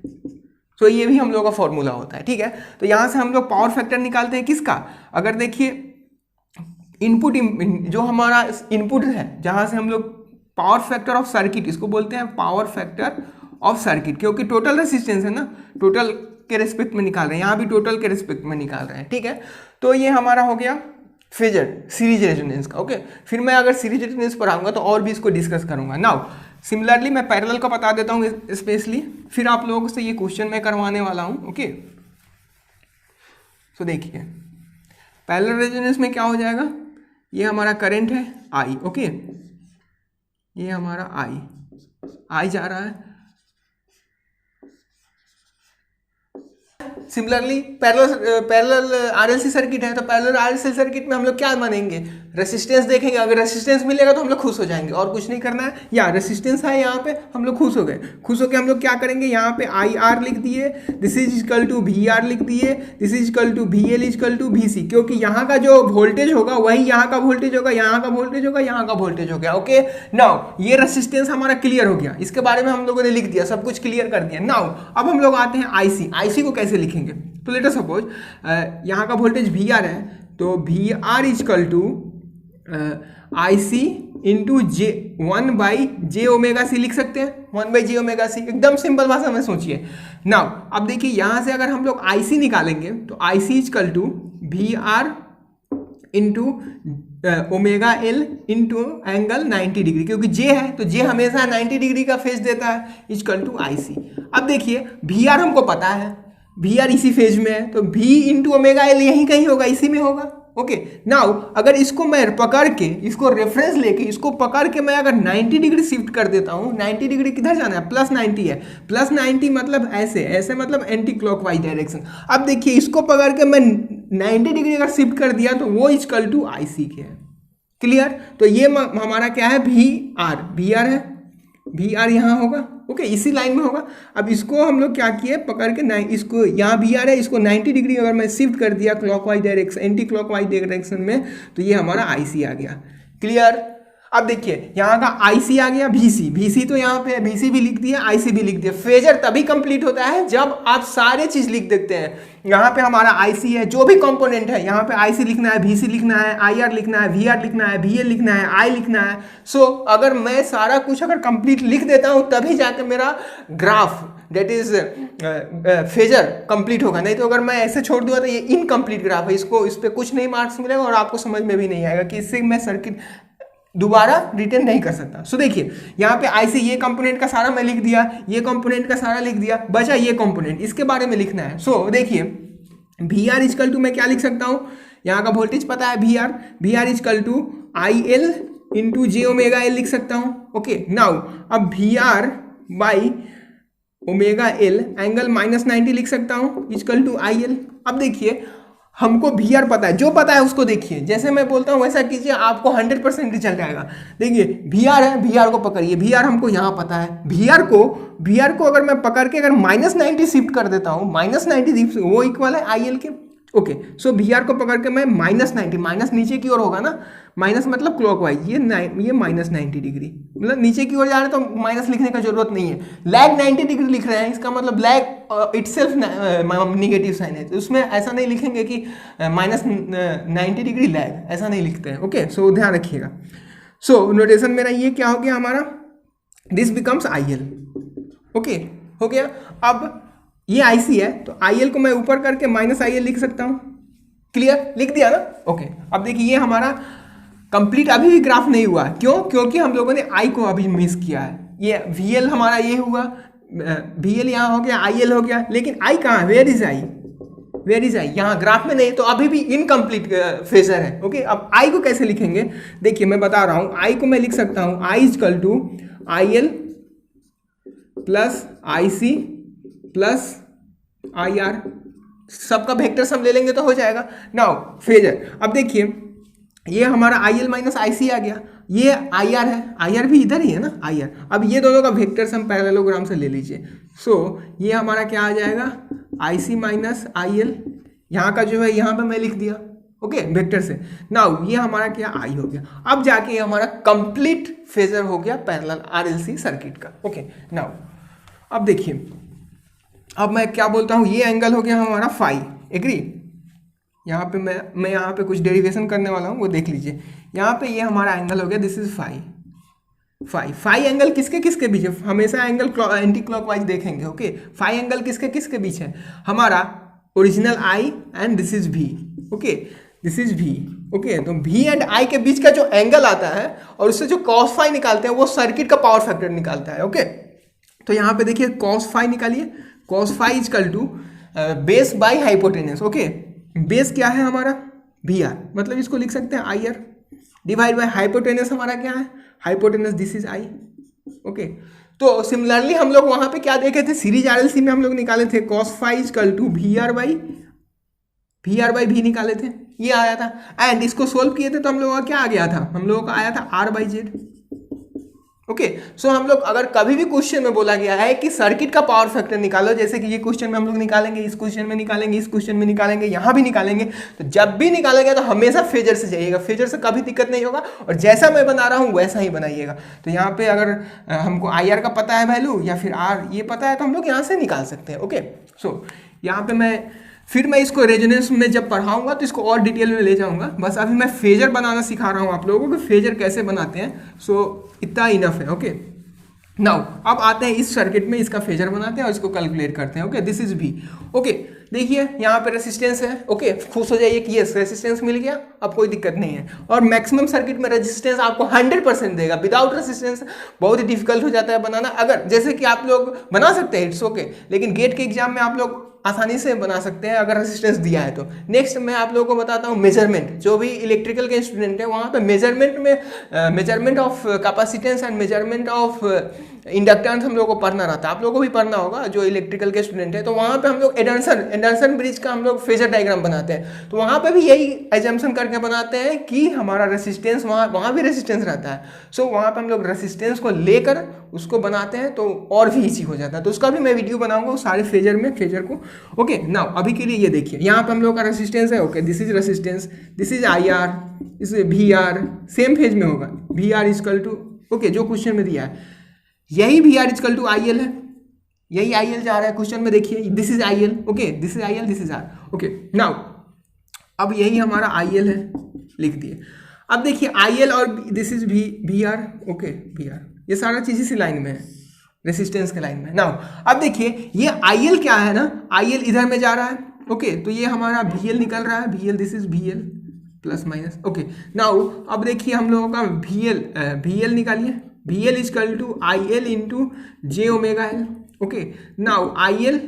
तो ये भी हम लोग का फॉर्मूला होता है। ठीक है, तो यहाँ से हम लोग पावर फैक्टर निकालते हैं किसका, अगर देखिए इनपुट जो हमारा इनपुट है, जहाँ से हम लोग पावर फैक्टर ऑफ सर्किट, इसको बोलते हैं पावर फैक्टर ऑफ सर्किट, क्योंकि टोटल रेसिस्टेंस है ना, टोटल के रेस्पेक्ट में निकाल रहे हैं, यहाँ भी टोटल के रेस्पेक्ट में निकाल रहे हैं। ठीक है, तो ये हमारा हो गया फेजर सीरीज रेजोनेंस का। ओके, फिर मैं अगर सीरीज रेजोनेंस पर आऊँगा तो और भी इसको डिस्कस करूँगा। नाउ सिमिलरली मैं पैरेलल का बता देता हूँ स्पेशली, फिर आप लोगों से ये क्वेश्चन मैं करवाने वाला हूँ। ओके, सो देखिए पैरेलल रेजोनेंस में क्या हो जाएगा, ये हमारा करंट है I। ओके, ये हमारा I जा रहा है। सिमिलरली पैरेलल RLC सर्किट है, तो पैरेलल RLC सर्किट में हम लोग क्या मानेंगे, रेसिस्टेंस देखेंगे, अगर रेसिस्टेंस मिलेगा तो हम लोग खुश हो जाएंगे, और कुछ नहीं करना है। या रेसिस्टेंस है यहाँ पे, हम लोग खुश हो गए, खुश होकर हम लोग क्या करेंगे, यहाँ पे IR लिख दिए, this is equal to VR लिख दिए, this is equal to VL equal to VC, क्योंकि यहाँ का जो वोल्टेज होगा वही यहाँ का वोल्टेज होगा, यहाँ का वोल्टेज होगा, यहाँ का वोल्टेज हो गया। ओके, नाउ ये रेसिस्टेंस हमारा क्लियर हो गया, इसके बारे में हम लोगों ने लिख दिया, सब कुछ क्लियर कर दिया। नाउ अब हम लोग आते हैं IC को कैसे लिखेंगे। तो लेट अस सपोज यहाँ का वोल्टेज VR है, तो VR is equal to IC into J 1/j⍵c लिख सकते हैं, 1/j⍵c, एकदम सिंपल भाषा में सोचिए। नाउ अब देखिए यहाँ से अगर हम लोग IC निकालेंगे तो IC is equal to VR into omega L into angle 90 degree, क्योंकि जे है तो जे हमेशा 90 डिग्री का फेज देता है, इजकल टू IC। अब देखिए VR हमको पता है, VR इसी फेज में है, तो V इंटू ओमेगा एल यहीं कहीं होगा, इसी में होगा। ओके नाउ अगर इसको मैं पकड़ के, इसको रेफरेंस लेके, इसको पकड़ के मैं अगर 90 डिग्री शिफ्ट कर देता हूँ, 90 डिग्री किधर जाना है, +90 है, +90 मतलब ऐसे, ऐसे मतलब एंटी क्लॉकवाइज डायरेक्शन। अब देखिए इसको पकड़ के मैं 90 डिग्री अगर शिफ्ट कर दिया तो वो इजकल टू IC के है। क्लियर? तो ये हमारा क्या है, VR है, VR यहाँ होगा, ओके इसी लाइन में होगा। अब इसको हम लोग क्या किए, पकड़ के इसको यहाँ VR है, इसको 90 डिग्री अगर मैं शिफ्ट कर दिया clockwise direction, anti clockwise direction में, तो ये हमारा IC आ गया। क्लियर? अब देखिए यहाँ का IC आ गया, VC तो यहाँ पे VC भी लिख दिया, IC भी लिख दिया। फेजर तभी कंप्लीट होता है जब आप सारे चीज लिख देते हैं। यहाँ पे हमारा IC है, जो भी कंपोनेंट है यहाँ पे IC लिखना है, VC लिखना है, IR लिखना है, VR लिखना है, VL लिखना है, I लिखना है। सो अगर मैं सारा कुछ अगर कंप्लीट लिख देता हूँ तभी जाके मेरा graph that is phasor complete होगा, नहीं तो अगर मैं ऐसे छोड़ दूंगा तो ये इनकम्प्लीट ग्राफ है, इसको इस पर कुछ नहीं मार्क्स मिलेगा और आपको समझ में भी नहीं आएगा कि इससे मैं सर्किट दोबारा रिटर्न नहीं कर सकता। सो देखिए यहाँ पे IC ये कंपोनेंट का सारा मैं लिख दिया, ये कंपोनेंट का सारा लिख दिया, बचा ये कंपोनेंट, इसके बारे में लिखना है। सो देखिए VR इजकल टू मैं क्या लिख सकता हूँ, यहाँ का वोल्टेज पता है VR is equal to IL into j⍵L लिख सकता हूँ। ओके नाउ अब VR बाई ω⍵L एंगल -90 लिख सकता हूँ इजकल टू IL। अब देखिए हमको VR पता है, जो पता है उसको देखिए, जैसे मैं बोलता हूँ वैसा कीजिए, आपको 100% रिजल्ट आएगा। देखिए VR है, VR को पकड़िए, VR हमको यहाँ पता है, VR को अगर मैं पकड़ के अगर -90 शिफ्ट कर देता हूँ, -90 वो इक्वल है IL के। ओके सो VR को पकड़ के मैं -90, माइनस नीचे की ओर होगा ना, माइनस मतलब क्लॉकवाइज, ये -90 डिग्री, मतलब नीचे की ओर जा रहे हैं तो माइनस लिखने का जरूरत नहीं है। लैग 90 डिग्री लिख रहे हैं, इसका मतलब लैग इटसेल्फ नेगेटिव साइन है, तो उसमें ऐसा नहीं लिखेंगे कि -90 डिग्री लैग, ऐसा नहीं लिखते हैं। ओके सो ध्यान रखिएगा। सो नोटेशन मेरा ये क्या हो गया हमारा, दिस बिकम्स IL। ओके हो गया। अब ये IC है तो IL को मैं ऊपर करके -IL लिख सकता हूँ। क्लियर? लिख दिया ना? ओके अब देखिए ये हमारा कंप्लीट अभी भी ग्राफ नहीं हुआ, क्यों? क्योंकि हम लोगों ने I को अभी मिस किया है। ये VL हमारा ये हुआ, VL यहाँ हो गया, IL हो गया, लेकिन I कहाँ है, वेयर इज I? यहाँ ग्राफ में नहीं, तो अभी भी इनकम्प्लीट फेजर है। ओके अब I को कैसे लिखेंगे, देखिए मैं बता रहा हूँ। I को मैं लिख सकता हूँ I is equal to IL plus IC plus IR, सबका वेक्टर सम ले लेंगे तो हो जाएगा। नाउ फेजर, अब देखिए ये हमारा IL माइनस IC आ गया, ये IR है, IR भी इधर ही है ना IR। अब ये दोनों का वेक्टर सम पैरेललोग्राम से ले लीजिए। सो ये हमारा क्या आ जाएगा, IC माइनस IL, यहाँ का जो है यहाँ पे मैं लिख दिया, ओके वेक्टर से। नाउ ये हमारा क्या I हो गया। अब जाके ये हमारा कंप्लीट फेजर हो गया पैरेलल RLC सर्किट का। ओके नाउ अब देखिए, अब मैं क्या बोलता हूँ, ये एंगल हो गया हमारा फाई, एग्री। यहाँ पे मैं यहाँ पे कुछ डेरिवेशन करने वाला हूँ, वो देख लीजिए। यहाँ पे ये हमारा एंगल हो गया, दिस इज फाई एंगल किसके बीच है, हमेशा एंगल एंटी क्लॉकवाइज देखेंगे। ओके फाई एंगल किसके बीच है, हमारा original I and this is V। Okay this is V। Okay तो V एंड I के बीच का जो एंगल आता है और उससे जो कॉस फाई निकालते हैं वो सर्किट का पावर फैक्टर निकालता है। ओके तो यहाँ पे देखिए कॉस फाई निकालिए, cos phi is equal to base by hypotenuse. Okay base क्या है हमारा VR, मतलब इसको लिख सकते हैं IR डिवाइड बाई हाइपोटेनस, हमारा क्या है hypotenuse, this is I। Okay तो सिमिलरली हम लोग वहां पे क्या देखे थे, सीरीज RLC में हम लोग निकाले थे cos phi is equal to VR by V निकाले थे, ये आया था। एंड इसको सोल्व किए थे तो हम लोगों का क्या आ गया था, हम लोगों का आया था R/Z। ओके सो हम लोग अगर कभी भी क्वेश्चन में बोला गया है कि सर्किट का पावर फैक्टर निकालो, जैसे कि ये क्वेश्चन में हम लोग निकालेंगे, इस क्वेश्चन में निकालेंगे, इस क्वेश्चन में निकालेंगे, यहाँ भी निकालेंगे, तो जब भी निकालेंगे तो हमेशा फेजर से जाइएगा, फेजर से कभी दिक्कत नहीं होगा और जैसा मैं बना रहा हूँ वैसा ही बनाइएगा। तो यहाँ पे अगर हमको IR का पता है वैल्यू या फिर R ये पता है तो हम लोग यहाँ से निकाल सकते हैं। ओके सो यहाँ पे मैं फिर मैं इसको रेजोनेंस में जब पढ़ाऊंगा तो इसको और डिटेल में ले जाऊंगा। बस अभी मैं फेजर बनाना सिखा रहा हूँ आप लोगों को कि फेजर कैसे बनाते हैं। सो इतना इनफ है। ओके, नाउ अब आते हैं इस सर्किट में, इसका फेजर बनाते हैं और इसको कैलकुलेट करते हैं। Okay, this is V। Okay, देखिए यहाँ पे रेसिस्टेंस है। ओके, खुश हो जाइए कि यस रेसिस्टेंस मिल गया, अब कोई दिक्कत नहीं है। और मैक्सिमम सर्किट में रेजिस्टेंस आपको 100% देगा। विदाउट रेसिस्टेंस बहुत ही डिफिकल्ट हो जाता है बनाना। अगर जैसे कि आप लोग बना सकते हैं, इट्स ओके, लेकिन गेट के एग्जाम में आप लोग आसानी से बना सकते हैं अगर रेसिस्टेंस दिया है तो। नेक्स्ट मैं आप लोगों को बताता हूँ मेजरमेंट। जो भी इलेक्ट्रिकल के स्टूडेंट है वहाँ पे मेजरमेंट में measurement of capacitance and measurement of inductance हम लोगों को पढ़ना रहता है। आप लोगों को भी पढ़ना होगा जो इलेक्ट्रिकल के स्टूडेंट है। तो वहाँ पे हम लोग एंडरसन ब्रिज का हम लोग फेजर डायग्राम बनाते हैं। तो वहाँ पे भी यही एजम्पशन करके बनाते हैं कि हमारा रेसिस्टेंस वहाँ भी रेसिस्टेंस रहता है। सो वहाँ पे हम लोग रेसिस्टेंस को लेकर उसको बनाते हैं तो और भी ईजी हो जाता है। तो उसका भी मैं वीडियो बनाऊंगा वो सारे फेजर में, फेजर को। ओके, नाउ अभी के लिए ये देखिए यहाँ पे हम लोग का रेसिस्टेंस है। Okay, this is resistance, this is IR, इस VR सेम फेज में होगा। VR इजकल टू, ओके, जो क्वेश्चन में दिया है यही VR इजकल टू IL है, यही IL जा रहा है क्वेश्चन में। देखिए this is IL, okay, this is IL, this is R। Okay, now अब यही हमारा IL है, लिख दिए। अब देखिए IL और this is VR, okay, VR, ये सारा चीज इसी लाइन में है, रेसिस्टेंस के लाइन में। नाउ अब देखिए ये IL क्या है ना, IL इधर में जा रहा है। ओके, तो ये हमारा VL निकल रहा है, VL, this is VL plus minus. Okay, now अब देखिए हम लोगों का VL निकालिए। VL is equal to IL into j omega L। Okay, now IL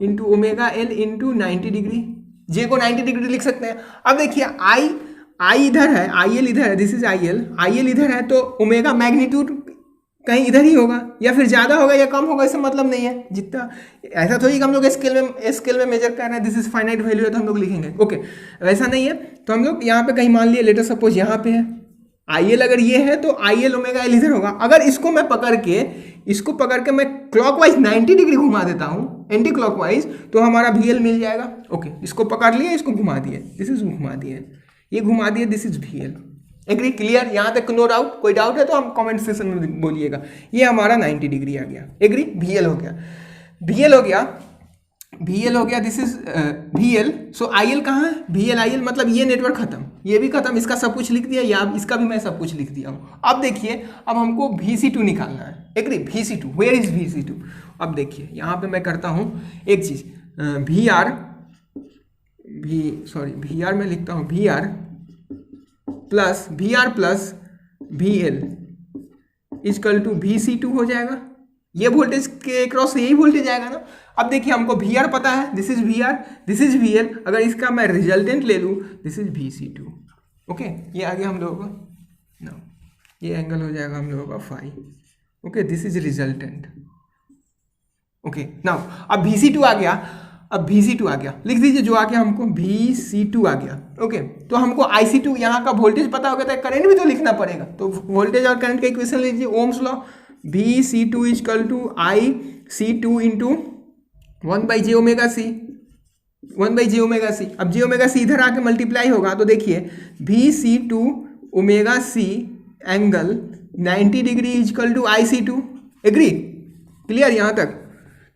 into omega L into 90 degree, J को 90 डिग्री लिख सकते हैं। अब देखिए I इधर है, IL इधर है, दिस इज IL इधर है, तो ओमेगा मैग्नीट्यूड कहीं इधर ही होगा, या फिर ज़्यादा होगा या कम होगा, इससे मतलब नहीं है। जितना ऐसा थोड़ी कि हम लोग स्केल में मेजर कर रहे हैं, दिस इज फाइनाइट वैल्यू है तो हम लोग लिखेंगे। ओके, वैसा नहीं है। तो हम लोग यहाँ पे कहीं मान लिए, लेटर सपोज यहाँ पे है IL, अगर ये है तो IL ओमेगा L इधर होगा। अगर इसको पकड़ के मैं क्लॉकवाइज 90 डिग्री घुमा देता हूँ, एंटी क्लॉकवाइज, तो हमारा VL मिल जाएगा। ओके, इसको पकड़ लिए, इसको घुमा दिए, दिस इज घुमा दिए, ये घुमा दिए, this is VL। Agree, clear, यहाँ तक नो डाउट? कोई डाउट है तो हम कमेंट सेक्शन में बोलिएगा। ये हमारा 90 डिग्री आ गया। एग्री, VL हो गया, VL हो गया, this is VL। So IL कहाँ है? VL IL, मतलब ये नेटवर्क खत्म, ये भी खत्म, इसका सब कुछ लिख दिया, या इसका भी मैं सब कुछ लिख दिया हूँ। अब देखिए, अब हमको VC2 निकालना है। Agree, VC2, where is VC2? अब देखिए यहाँ पे मैं करता हूँ एक चीज, VR में लिखता हूँ VR plus VL is equal to VC2 हो जाएगा। ये वोल्टेज के क्रॉस यही वोल्टेज आएगा ना। अब देखिए हमको VR पता है, this is VR, this is VL, अगर इसका मैं रिजल्टेंट ले लूँ, दिस इज VC2। ओके, ये आ गया हम लोगों का, ना ये एंगल हो जाएगा हम लोगों का phi. Okay, this is resultant. Okay, now अब VC2 आ गया, लिख दीजिए जो आ गया हमको, VC2 आ गया। ओके, तो हमको IC2 यहाँ का वोल्टेज पता होगा तो करंट भी तो लिखना पड़ेगा। तो वोल्टेज और करंट का इक्वेशन लीजिए, Ohm's law, VC2 is equal to IC2 into 1/j omega C, 1/j omega C। अब j ओमेगा C इधर आके मल्टीप्लाई होगा, तो देखिए VC2 omega C angle 90 degree is equal to IC2। Agree, clear यहाँ तक?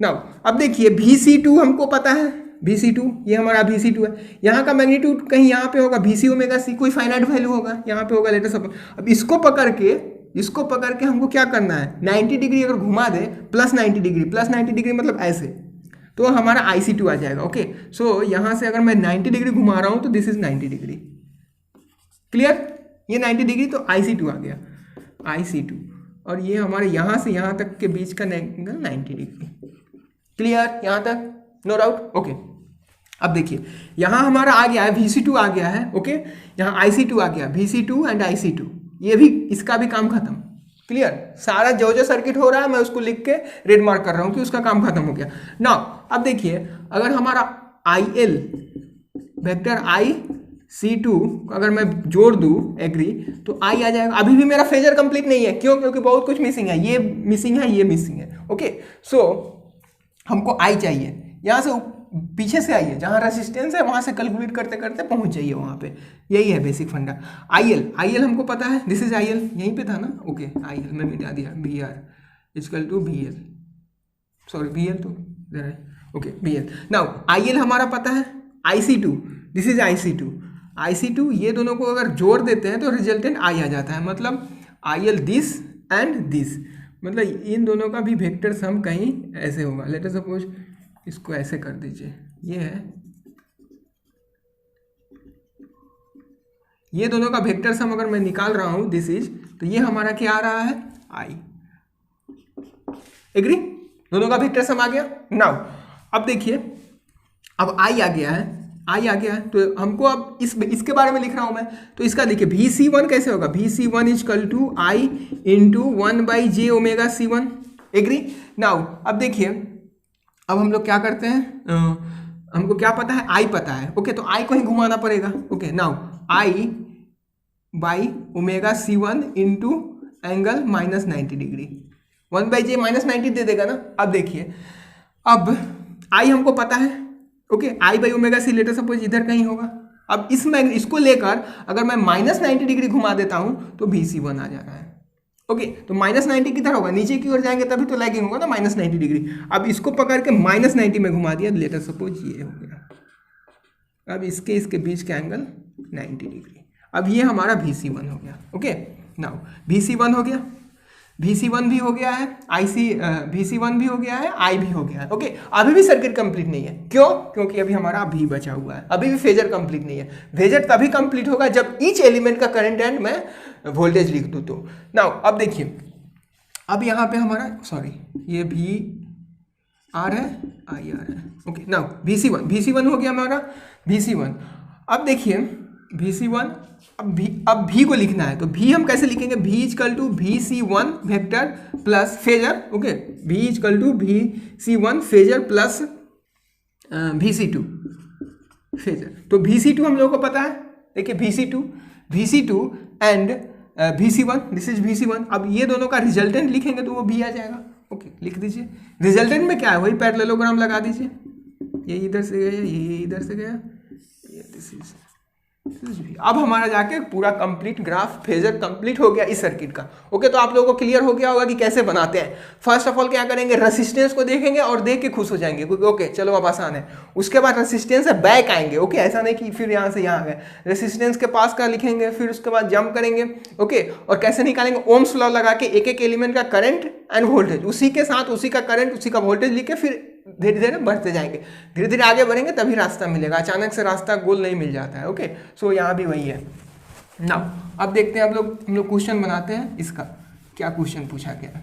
नाउ अब देखिए VC2 हमको पता है, VC2, ये हमारा VC2 है। यहाँ का मैग्नीट्यूड कहीं यहाँ पे होगा, VC ओमेगा C, कोई फाइनाइट वैल्यू होगा, यहाँ पे होगा लेटर सब। अब इसको पकड़ के हमको क्या करना है, 90 डिग्री अगर घुमा दे, प्लस 90 डिग्री मतलब ऐसे, तो हमारा IC2 आ जाएगा। ओके, सो यहाँ से अगर मैं 90 डिग्री घुमा रहा हूँ तो दिस इज 90 डिग्री। क्लियर, ये 90 डिग्री तो IC2 आ गया, IC2, और ये हमारे यहाँ से यहाँ तक के बीच का एंगल 90 डिग्री। क्लियर यहाँ तक? No doubt? ओके, अब देखिए यहाँ हमारा आ गया है VC2 आ गया है। ओके, यहाँ IC2 आ गया, VC2 एंड IC2, ये भी, इसका भी काम खत्म। क्लियर, सारा जो सर्किट हो रहा है मैं उसको लिख के रेड मार्क कर रहा हूँ कि उसका काम खत्म हो गया। नाउ अब देखिए, अगर हमारा IL वेक्टर IC2 अगर मैं जोड़ दूँ, एग्री, तो I आ जाएगा। अभी भी मेरा फेजर कंप्लीट नहीं है, क्यों? क्योंकि बहुत कुछ मिसिंग है, ये मिसिंग है, ये मिसिंग है। ओके, सो हमको I चाहिए, यहाँ से पीछे से आइए, जहाँ रेसिस्टेंस है वहाँ से कैलकुलेट करते करते पहुँच जाइए वहाँ पे। यही है बेसिक फंडा। IL हमको पता है, दिस इज IL, यहीं पे था ना। ओके, IL मैं मिटा दिया, VR is equal to VL, sorry VL तो इधर है। Okay BL। नाउ IL हमारा पता है, IC2 दिस इज IC2 ये दोनों को अगर जोड़ देते हैं तो रिजल्टेंट I आ जाता है, मतलब IL दिस एंड दिस, मतलब इन दोनों का भी वेक्टर सम कहीं ऐसे होगा। लेट अस सपोज इसको ऐसे कर दीजिए, ये है, ये दोनों का वेक्टर सम अगर मैं निकाल रहा हूं दिस इज, तो ये हमारा क्या आ रहा है I। एग्री, दोनों का वेक्टर सम आ गया। नाउ अब देखिए, अब I आ गया है, तो हमको अब इसके बारे में लिख रहा हूं मैं, तो इसका देखिए VC1 कैसे होगा, VC1 equal to I into 1/j omega C1। Agree. Now अब देखिए, अब हम लोग क्या करते हैं, हमको क्या पता है, I पता है, ओके, तो I को ही घुमाना पड़ेगा। Okay, now I by omega C1 into angle -90 degree, 1/j -90 दे देगा ना। अब देखिए, अब I हमको पता है, okay, I by omega C later suppose इधर कहीं होगा। अब इसको लेकर अगर मैं -90 डिग्री घुमा देता हूं तो VC1 आ जा रहा है। ओके, तो -90 किधर होगा, नीचे की ओर जाएंगे तभी तो लैगिंग होगा ना, -90 डिग्री। अब इसको पकड़ के -90 में घुमा दिया, लेटर सपोज ये हो गया। अब इसके बीच का एंगल 90 डिग्री। अब ये हमारा VC1 हो गया। ओके, नाउ VC1 हो गया, VC1 भी हो गया है, VC1 भी हो गया है, I भी हो गया है। ओके, अभी भी सर्किट कंप्लीट नहीं है, क्यों, क्योंकि अभी हमारा V बचा हुआ है, अभी भी फेजर कंप्लीट नहीं है। फेजर तभी कंप्लीट होगा जब ईच एलिमेंट का करंट एंड मैं वोल्टेज लिख दूँ तो। नाउ अब देखिए, अब यहाँ पे हमारा ये VR है, IR है। ओके, नाउ VC1 हो गया हमारा VC1। अब देखिए VC1, अब V को लिखना है, तो V हम कैसे लिखेंगे, V equal to VC1 vector plus phasor. Okay, V equal to VC1 phasor plus VC2 phasor. तो VC2 हम लोगों को पता है, देखिए VC2 and VC1, this is VC1। अब ये दोनों का रिजल्टेंट लिखेंगे तो वो V आ जाएगा। ओके, लिख दीजिए, रिजल्टेंट में क्या है, वही पैरेललोग्राम लगा दीजिए, ये इधर से गया, ये इधर से गया, ये दिस इज। अब हमारा जाके पूरा कंप्लीट ग्राफ फेजर कंप्लीट हो गया इस सर्किट का। ओके, तो आप लोगों को क्लियर हो गया होगा कि कैसे बनाते हैं। फर्स्ट ऑफ ऑल क्या करेंगे, रेसिस्टेंस को देखेंगे और देख के खुश हो जाएंगे, क्योंकि ओके चलो अब आसान है। उसके बाद रेसिस्टेंस से बैक आएंगे। ओके, ऐसा नहीं कि फिर यहाँ से यहाँ गए, रेसिस्टेंस के पास का लिखेंगे, फिर उसके बाद जंप करेंगे। ओके, और कैसे निकालेंगे, ओम्स लॉ लगा के एक एक एलिमेंट का करंट एंड वोल्टेज, उसी के साथ उसी का करंट उसी का वोल्टेज लिख के फिर धीरे धीरे बढ़ते जाएंगे, धीरे धीरे आगे बढ़ेंगे तभी रास्ता मिलेगा, अचानक से रास्ता गोल नहीं मिल जाता है। ओके, सो यहाँ भी वही है। नाउ अब देखते हैं हम लोग क्वेश्चन बनाते हैं, इसका क्या क्वेश्चन पूछा गया है।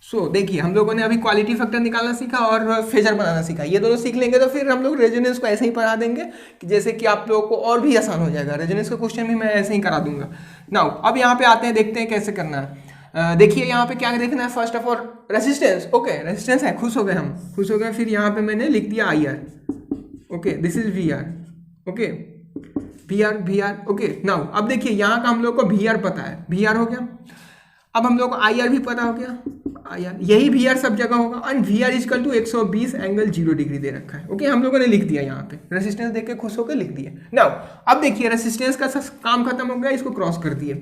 सो देखिए, हम लोगों ने अभी क्वालिटी फैक्टर निकालना सीखा और फेजर बनाना सीखा। ये दोनों सीख लेंगे तो फिर हम लोग रेजोनेंस को ऐसे ही पढ़ा देंगे कि जैसे कि आप लोगों को और भी आसान हो जाएगा। रेजोनेंस का क्वेश्चन भी मैं ऐसे ही करा दूंगा। नाउ अब यहाँ पे आते हैं, देखते हैं कैसे करना है। देखिए यहाँ पे क्या देखना है, first of all resistance. Okay, resistance है, खुश हो गए, हम खुश हो गए। फिर यहाँ पे मैंने लिख दिया IR। Okay, this is VR। Okay, VR। Okay, now अब देखिए यहाँ का हम लोग को VR पता है, VR हो गया। अब हम लोग को IR भी पता हो गया, IR, यही VR सब जगह होगा। And VR equal to 120 angle 0 degree दे रखा है। ओके, हम लोगों ने लिख दिया, यहाँ पे रेसिस्टेंस देख के खुश होकर लिख दिया। नाउ अब देखिए, रेसिस्टेंस का काम खत्म हो गया, इसको क्रॉस कर दिए।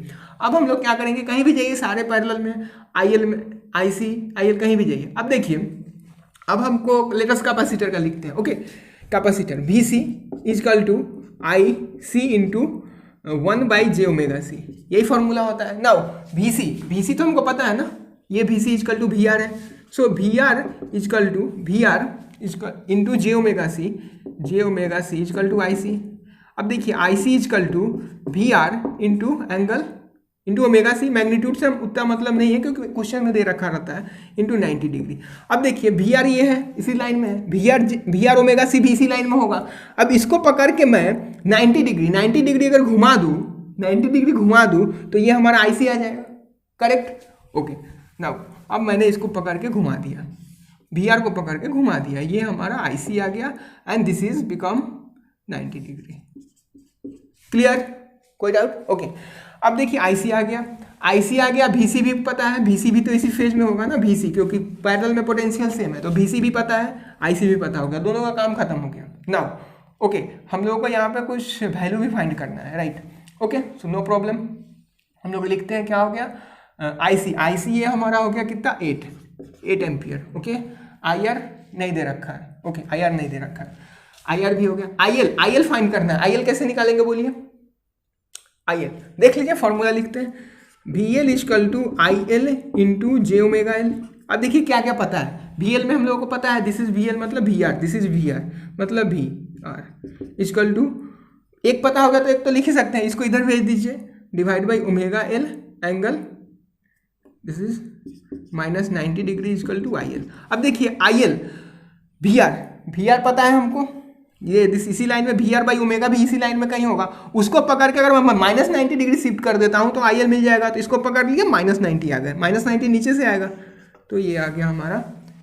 अब हम लोग क्या करेंगे, कहीं भी जाइए, सारे पैरेलल में, IL में, IL कहीं भी जाइए। अब देखिए, अब हमको लेटेस्ट कैपेसिटर का लिखते हैं। Okay, capacitor VC equal to IC into 1/j omega C, यही फॉर्मूला होता है। नाउ VC तो हमको पता है ना, ये VC इक्वल टू VR है। So VR equal to VR into j omega C equal to IC। अब देखिए IC equal to VR into angle into omega C, magnitude से हम उतना मतलब नहीं है क्योंकि क्वेश्चन में दे रखा रहता है, इंटू 90 डिग्री। अब देखिए VR ये है, इसी लाइन में है, VR ओमेगा C भी इसी लाइन में होगा। अब इसको पकड़ के मैं 90 डिग्री अगर घुमा दूँ, 90 डिग्री घुमा दूँ तो ये हमारा IC आ जाएगा, करेक्ट। ओके, नाउ अब मैंने इसको पकड़ के घुमा दिया, VR को पकड़ के घुमा दिया, ये हमारा IC आ गया and this is become 90 degree. Clear, कोई डाउट? ओके, अब देखिए IC आ गया, VC भी पता है, VC भी तो इसी फेज में होगा ना, VC क्योंकि पैरेलल में पोटेंशियल सेम है, तो VC भी पता है, IC भी पता हो गया, दोनों का काम खत्म हो गया। नाउ ओके, हम लोगों को यहाँ पे कुछ वैल्यू भी फाइंड करना है, right. Okay, so no problem, हम लोग लिखते हैं क्या हो गया, आईसी ये हमारा हो गया कितना 8 एम्पियर। ओके, आईआर नहीं दे रखा है। ओके, आईआर नहीं दे रखा है, आईआर भी हो गया। आईएल फाइंड करना है। आईएल कैसे निकालेंगे बोलिए? आईएल देख लीजिए, फॉर्मूला लिखते हैं VL equal to IL into J omega L. अब देखिए क्या क्या पता है। VL में हम लोगों को पता है दिस इज VL मतलब VR, दिस इज VR मतलब VR इक्वल टू, एक पता होगा तो एक तो लिख ही सकते हैं, इसको इधर भेज दीजिए, divide by omega L angle this is -90 degree equal to IL। अब देखिए IL VR पता है हमको, ये इसी लाइन में VR बाई ओमेगा भी इसी लाइन में कहीं होगा, उसको पकड़ के अगर मैं -90 डिग्री शिफ्ट कर देता हूं तो IL मिल जाएगा। तो इसको पकड़ लिया, -90 आ गया, -90 नीचे से आएगा तो ये आ गया हमारा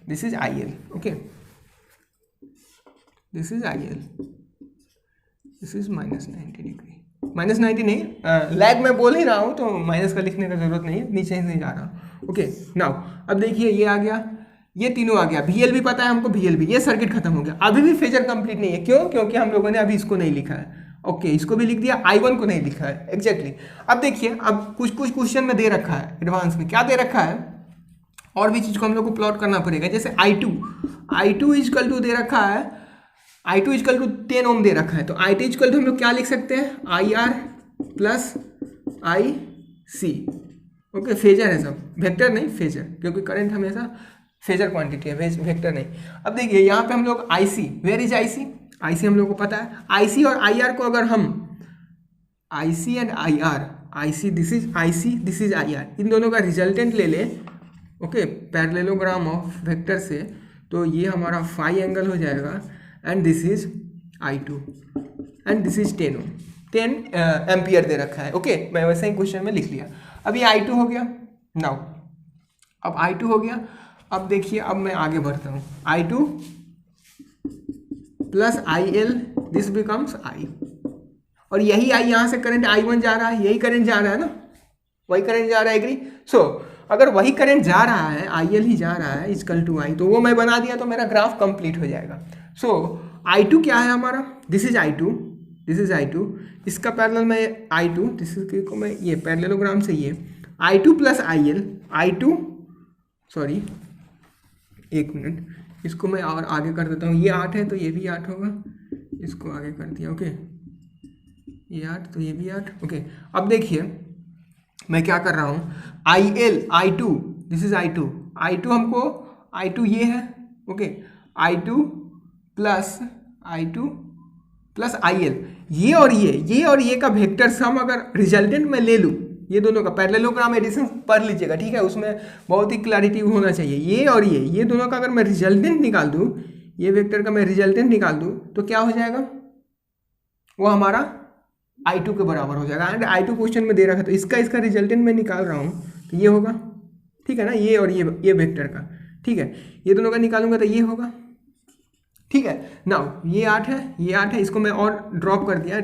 this is IL। Okay, this is IL, this is -90 degree, -90 नहीं, लैग में बोल ही रहा हूँ तो माइनस का लिखने का जरूरत नहीं है, नीचे ही नहीं जा रहा। ओके नाउ अब देखिए ये आ गया, ये तीनों आ गया, VL भी पता है हमको, VL भी, ये सर्किट खत्म हो गया। अभी भी फेजर कंप्लीट नहीं है, क्यों? क्योंकि हम लोगों ने अभी इसको नहीं लिखा है। ओके, इसको भी लिख दिया, I1 को नहीं लिखा है एग्जैक्टली। अब देखिए, अब कुछ क्वेश्चन में दे रखा है, एडवांस में क्या दे रखा है, और भी चीज को हम लोग को प्लॉट करना पड़ेगा। जैसे I2 इक्वल टू दे रखा है, I2 इक्वल टू 10 ओम दे रखा है, तो I2 इक्वल टू हम लोग क्या लिख सकते हैं, IR plus IC। Okay, phasor है सब, वेक्टर नहीं फेजर, क्योंकि करंट हमेशा फेजर क्वांटिटी है, वेक्टर नहीं। अब देखिए यहाँ पे हम लोग IC, वेयर इज IC हम लोग को पता है। IC और IR को अगर हम IC and IR, IC this is IC, this is IR, इन दोनों का रिजल्टेंट ले ले, ओके, पैरेललोग्राम ऑफ वेक्टर से, तो ये हमारा फाई एंगल हो जाएगा and this is I2 and this is 10 ampere दे रखा है। ओके, मैं वैसे ही क्वेश्चन में लिख लिया। अब ये I2 हो गया। नाउ अब I2 हो गया, अब देखिए, अब मैं आगे बढ़ता हूँ, I2 plus IL this becomes I, और यही I यहाँ से करंट I1 जा रहा है, यही करंट जा रहा है ना, वही करंट जा रहा है, एग्री। सो अगर वही करंट जा रहा है, IL ही जा रहा है इक्वल टू I, तो वो मैं बना दिया तो मेरा ग्राफ कंप्लीट हो जाएगा। सो I2 क्या है हमारा, this is I2, this is I2, इसका पैरेलल में I2, दिस इज को मैं ये पैरेललोग्राम से ये I2 plus IL, I2 sorry एक मिनट, इसको मैं और आगे कर देता हूँ, ये 8 है तो ये भी 8 होगा, इसको आगे कर दिया। ओके, ये 8 तो ये भी 8। ओके, अब देखिए मैं क्या कर रहा हूँ, IL I2 this is I2 हमको I2 ये है। ओके, I2 प्लस IL, ये और ये का वेक्टर सम अगर रिजल्टेंट में ले लूँ, ये दोनों का पैरेललोग्राम एडिशन पढ़ लीजिएगा, ठीक है, उसमें बहुत ही क्लैरिटी होना चाहिए। ये और ये दोनों का अगर मैं रिजल्टेंट निकाल दूँ, ये वेक्टर का मैं रिजल्टेंट निकाल दूँ तो क्या हो जाएगा, वो हमारा I2 के बराबर हो जाएगा। एंड I2 क्वेश्चन में दे रखा है, तो इसका रिजल्टेंट मैं निकाल रहा हूँ तो ये होगा, ठीक है ना, ये और ये वेक्टर का, ठीक है, ये दोनों का निकालूंगा तो ये होगा, ठीक है। नाउ ये 8 है, इसको मैं और ड्रॉप कर दिया,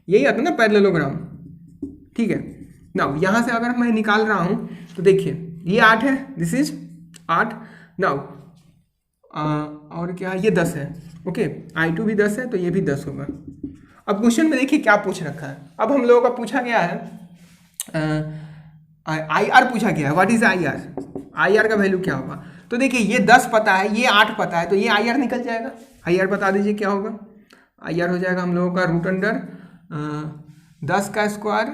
यही आता है ना पैरेललोग्राम, ठीक है। नाउ यहाँ से अगर मैं निकाल रहा हूँ तो देखिए ये 8 है, दिस इज 8। नाउ और क्या, ये 10 है। ओके, I2 भी 10 है तो ये भी 10 होगा। अब क्वेश्चन में देखिए क्या पूछ रखा है। अब हम लोगों का पूछा गया है IR पूछा गया है, व्हाट इज IR का वैल्यू क्या होगा। तो देखिए ये 10 पता है, ये 8 पता है, तो ये IR निकल जाएगा। IR बता दीजिए क्या होगा। IR हो जाएगा हम लोगों का √अंडर 10 का स्क्वायर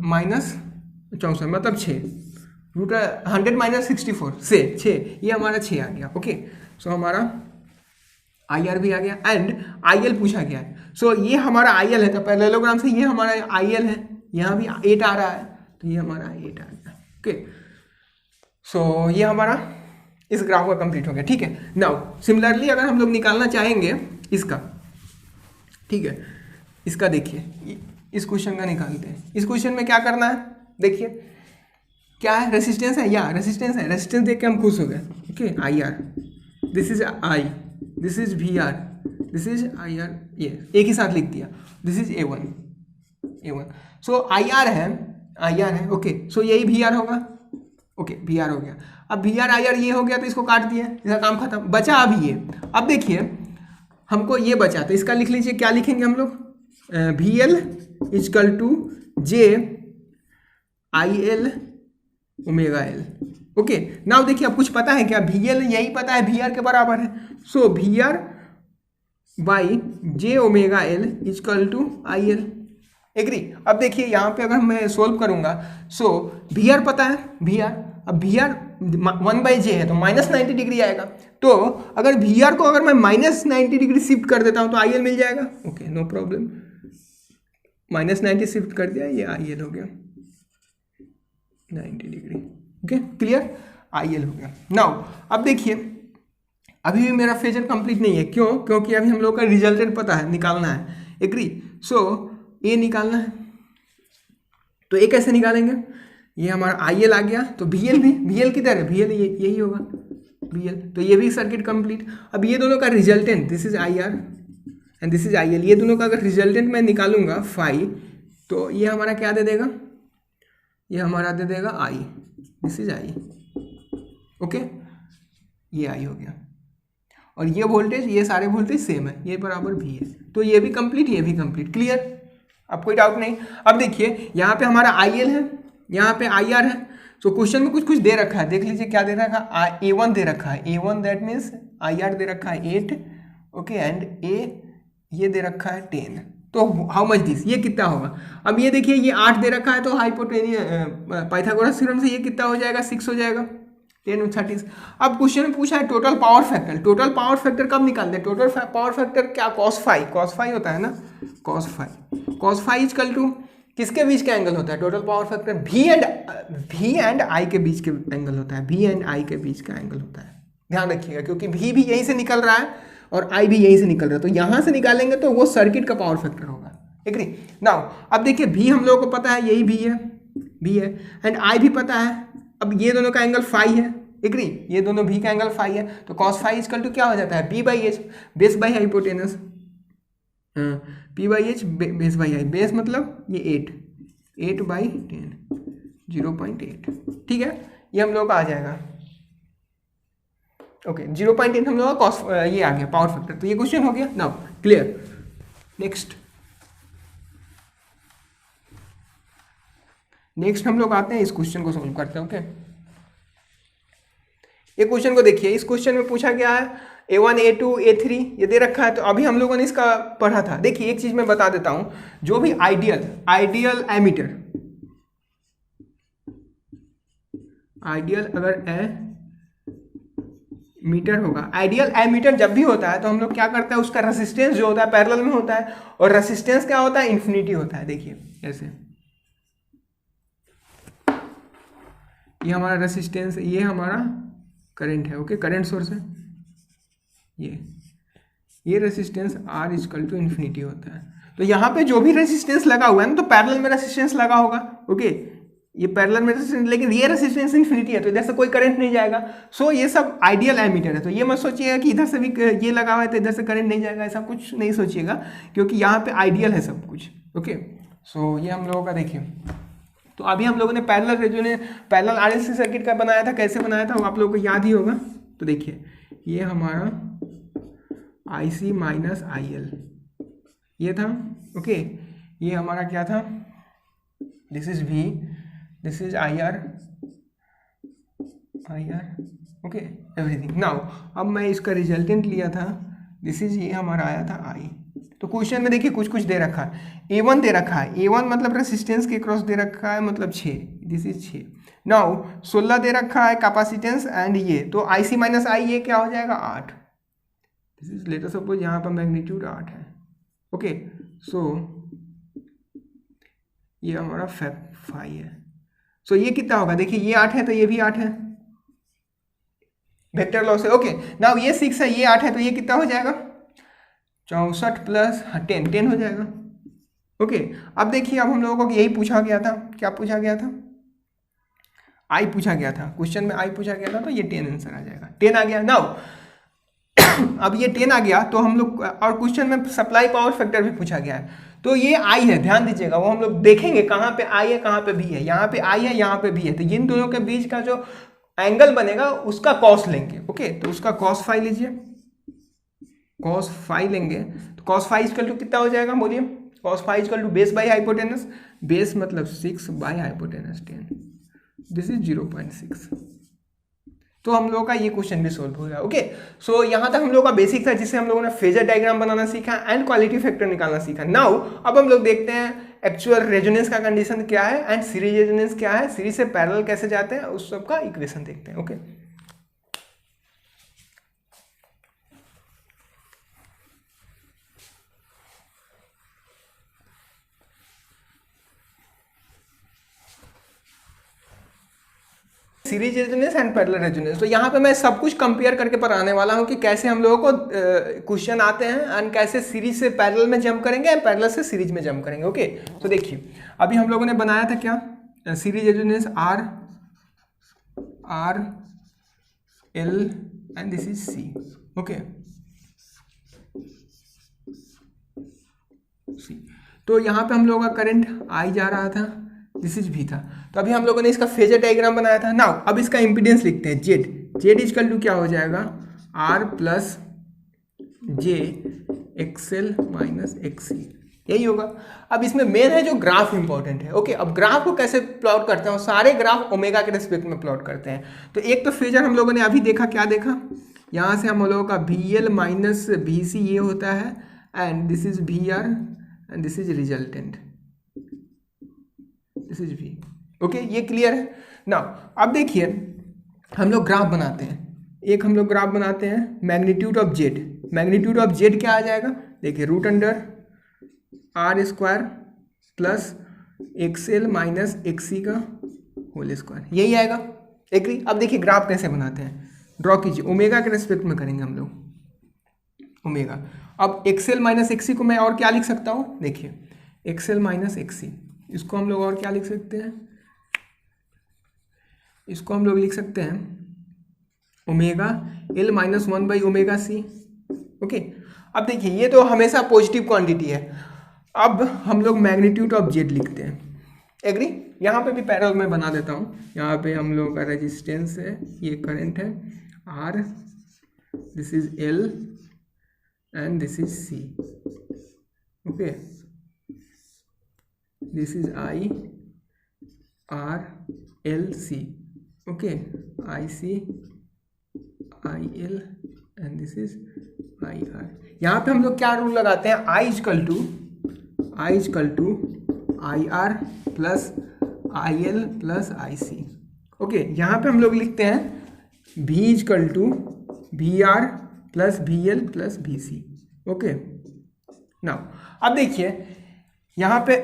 -64 मतलब 6, √100 - 64 से 6, ये हमारा 6 आ गया। ओके, सो हमारा IR भी आ गया एंड IL पूछा गया है। सो ये हमारा IL है, तो पैरेललोग्राम से ये हमारा IL है, यहाँ भी 8 आ रहा है तो ये हमारा 8 आ गया। ओके, सो ये हमारा इस ग्राफ का कंप्लीट हो गया, ठीक है। नाउ सिमिलरली अगर हम लोग निकालना चाहेंगे इसका, ठीक है, इसका देखिए, इस क्वेश्चन का निकालते हैं। इस क्वेश्चन में क्या करना है, देखिए क्या है, रेसिस्टेंस है, या रेसिस्टेंस है, रेसिस्टेंस देख के हम खुश हो गए। Okay, IR this is I, this is VR, this is IR, ये एक ही साथ लिख दिया, this is A1। So IR है। ओके, सो यही VR होगा। ओके, VR हो गया। अब VR IR ये हो गया तो इसको काट दिया, इसका काम खत्म, बचा अभी ये। अब देखिए हमको ये बचा, तो इसका लिख लीजिए, क्या लिखेंगे हम लोग, VL equal to J IL omega L. Okay, now देखिए अब कुछ पता है क्या, वी एल यही पता है वी आर के बराबर है, so V R by J omega L is equal to I L. Agree. अब देखिए यहाँ पे अगर मैं सोल्व करूंगा, सो वी आर पता है वी आर, अब वी आर 1/j है तो -90 डिग्री आएगा, तो अगर वी आर को अगर मैं -90 डिग्री शिफ्ट कर देता हूँ तो आई एल मिल जाएगा। ओके नो प्रॉब्लम, -90 शिफ्ट कर दिया, ये आई एल हो गया 90 degree. Okay clear, I L हो गया। नाउ अब देखिए अभी भी मेरा फेजर कंप्लीट नहीं है, क्यों, क्योंकि अभी हम लोग का रिजल्टेंट पता है, निकालना है। एग्री। सो ए निकालना है, तो ए कैसे निकालेंगे, ये हमारा आई एल आ गया, तो वी एल भी, वी एल किधर है, वी एल यही होगा वी एल, तो ये भी सर्किट कंप्लीट। अब ये दोनों का resultant, this is I are and this is I L, ये दोनों का अगर रिजल्टेंट मैं निकालूंगा फाई, तो ये हमारा क्या दे देगा, ये हमारा दे देगा आई, दिस इज आई। ओके, ये आई हो गया, और ये वोल्टेज, ये सारे वोल्टेज सेम है, ये बराबर भी है, तो ये भी कंप्लीट, ये भी कंप्लीट। क्लियर, अब कोई डाउट नहीं। अब देखिए यहाँ पे हमारा आई एल है, यहाँ पे आई आर है, तो क्वेश्चन में कुछ कुछ दे रखा है, देख लीजिए क्या दे रखा है, A1 दे रखा है, A1 that means I R दे रखा है 8, ओके, एंड ए ये दे रखा है 10, तो हाउ मच दिस, ये कितना होगा। अब ये देखिए ये 8 दे रखा है, तो हाइपोटेनियस पाइथागोरस थ्योरम से ये कितना हो जाएगा, 6 हो जाएगा, 10 30। अब क्वेश्चन में पूछा है total power factor, total power factor कब निकालते हैं, टोटल पावर फैक्टर क्या, cos फाई होता है ना, cos फाई इजकल टू किसके बीच का एंगल होता है, total power factor V and I के बीच के एंगल होता है, V एंड I के बीच का एंगल होता है, ध्यान रखिएगा, क्योंकि V भी यहीं से निकल रहा है और I भी यहीं से निकल रहा है, तो यहाँ से निकालेंगे तो वो सर्किट का पावर फैक्टर होगा। एग्री। नाउ अब देखिए V हम लोगों को पता है, यही V है एंड I भी पता है, अब ये दोनों का एंगल फाई है। एग्री, ये दोनों V का एंगल फाई है, तो cos फाई इजकल टू क्या हो जाता है, B/H, base by hypotenuse, P/H base by I, base मतलब ये 8/10, 0.8, ठीक है, ये हम लोग का आ जाएगा। ओके 0.10 हम लोग का कॉस ये आ गया पावर फैक्टर, तो ये क्वेश्चन हो गया। Now clear. नेक्स्ट हम लोग आते हैं, इस क्वेश्चन को सोल्व करते हैं। ओके, ये क्वेश्चन को देखिए, इस क्वेश्चन में पूछा गया है A1 A2 A3 ये दे रखा है, तो अभी हम लोगों ने इसका पढ़ा था। देखिए एक चीज मैं बता देता हूं, जो भी आइडियल एमीटर, आइडियल अगर मीटर होगा, आइडियल एमीटर जब भी होता है तो हम लोग क्या करते हैं, उसका रेसिस्टेंस जो होता है पैरेलल में होता है, और रेसिस्टेंस क्या होता है, इन्फिनिटी होता है। देखिए ऐसे, ये हमारा रेसिस्टेंस, ये हमारा करंट है, ओके, करंट सोर्स है, ये resistance R is equal to infinity होता है। तो यहाँ पे जो भी रेसिस्टेंस लगा हुआ है ना, तो पैरेलल में रेसिस्टेंस लगा होगा, ओके, ये पैरेलल में रेसिस्टेंस, लेकिन ये रेसिस्टेंस इन्फिनिटी है, तो इधर से कोई करंट नहीं जाएगा। सो ये सब आइडियल एमीटर है, तो ये मत सोचिएगा कि इधर से भी ये लगा हुआ है तो इधर से करंट नहीं जाएगा, ऐसा कुछ नहीं सोचिएगा, क्योंकि यहाँ पे आइडियल है सब कुछ। ओके, सो ये हम लोगों का देखिए, तो अभी हम लोगों ने पैरेलल RLC सर्किट का बनाया था, कैसे बनाया था वो आप लोगों को याद ही होगा। तो देखिए ये हमारा IC माइनस IL ये था, ओके, ये हमारा क्या था, this is V, this is IR, okay, everything. Now अब मैं इसका रिजल्टेंट लिया था, दिस इज, ये हमारा आया था I। तो क्वेश्चन में देखिए कुछ कुछ दे रखा है, A1 दे रखा है, A1 मतलब रेसिस्टेंस के क्रॉस दे रखा है, मतलब 6, दिस इज 6। नाउ 16 दे रखा है कैपेसिटेंस एंड ये, तो IC माइनस I ये क्या हो जाएगा, 8। This is, late us suppose यहाँ पर मैग्नीट्यूड 8 है, ओके, सो ये हमारा 5 है। सो ये कितना होगा, देखिए ये 8 है तो ये भी 8 है, वेक्टर लॉ से। ओके, नाउ ये 6 है, ये 8 है, तो ये कितना हो जाएगा, 64 प्लस 10 हो जाएगा। ओके, अब देखिए, अब हम लोगों को यही पूछा गया था, क्या पूछा गया था, I पूछा गया था, क्वेश्चन में I पूछा गया था, तो ये 10 आंसर आ जाएगा, 10 आ गया। नाउ अब ये 10 आ गया, तो हम लोग, और क्वेश्चन में सप्लाई पावर फैक्टर भी पूछा गया है, तो ये I है, ध्यान दीजिएगा, वो हम लोग देखेंगे कहाँ पे I है कहाँ पे B है, यहाँ पे I है यहाँ पे B है, तो इन दोनों के बीच का जो एंगल बनेगा उसका कॉस लेंगे। ओके, तो उसका कॉस फाई लीजिए, कॉस फाई लेंगे, तो कॉस फाई इक्वल टू कितना हो जाएगा, बोलिए, cos phi equal to base by hypotenuse, base मतलब 6 बाई हाइपोटेनस 10, दिस इज 0.6। तो हम लोगों का ये क्वेश्चन भी सोल्व हो गया। ओके, सो यहाँ तक हम लोगों का बेसिक था, जिससे हम लोगों ने फेजर डायग्राम बनाना सीखा एंड क्वालिटी फैक्टर निकालना सीखा। नाउ अब हम लोग देखते हैं एक्चुअल रेजोनेंस का कंडीशन क्या है एंड सीरीज रेजोनेंस क्या है, सीरीज से पैरेलल कैसे जाते हैं, उस सब का इक्वेशन देखते हैं। Okay, series resonance and parallel resonance. तो यहाँ पे मैं सब कुछ कंपेयर करके पढ़ाने वाला हूँ कि कैसे हम लोगों को क्वेश्चन आते हैं एंड कैसे सीरीज से पैरेलल में जंप करेंगे एंड पैरेलल से सीरीज में जंप करेंगे। ओके, तो देखिए अभी हम लोगों ने बनाया था क्या, series resonance R L and this is C. Okay, C, तो यहाँ पे हम लोगों का करंट आई जा रहा था, दिस इज भी था। तो अभी हम लोगों ने इसका फेजर डायग्राम बनाया था। नाउ अब इसका इंपीडेंस लिखते हैं, जेड इजकल टू क्या हो जाएगा, R plus J XL minus XC, यही होगा। अब इसमें मेन है जो ग्राफ इंपॉर्टेंट है। ओके, अब ग्राफ को कैसे प्लॉट करते हैं, सारे ग्राफ ओमेगा के रिस्पेक्ट में प्लॉट करते हैं। तो एक तो फेजर हम लोगों ने अभी देखा, क्या देखा, यहाँ से हम लोगों का V L minus V C ये होता है and this is V R and this is resultant, this is V. Okay, ये क्लियर है ना। अब देखिए हम लोग ग्राफ बनाते हैं, एक हम लोग ग्राफ बनाते हैं magnitude of Z. Magnitude of Z क्या आ जाएगा, देखिए root under R square plus XL minus XC का होल स्क्वायर, यही आएगा। एग्री। अब देखिए ग्राफ कैसे बनाते हैं, ड्रॉ कीजिए, ओमेगा के रेस्पेक्ट में करेंगे हम लोग, ओमेगा। अब एक्सएल माइनस एक्सी को मैं और क्या लिख सकता हूँ, देखिए एक्सएल माइनस एक्सी, इसको हम लोग और क्या लिख सकते हैं, इसको हम लोग लिख सकते हैं ओमेगा एल माइनस 1/ओमेगा सी। ओके, अब देखिए ये तो हमेशा पॉजिटिव क्वांटिटी है। अब हम लोग मैग्नीट्यूड ऑफ जेड लिखते हैं। एग्री। यहाँ पे भी पैरेलल में बना देता हूँ, यहाँ पे हम लोग का रेजिस्टेंस है, ये करंट है R, this is L and this is C. Okay, this is I R L C. Okay, I C I L and this is I R. यहाँ पे हम लोग क्या रूल लगाते हैं, I equal to I R plus I L plus I C. Okay, यहाँ पे हम लोग लिखते हैं भी equal to V R plus V L plus V C. Okay, now अब देखिए यहाँ पे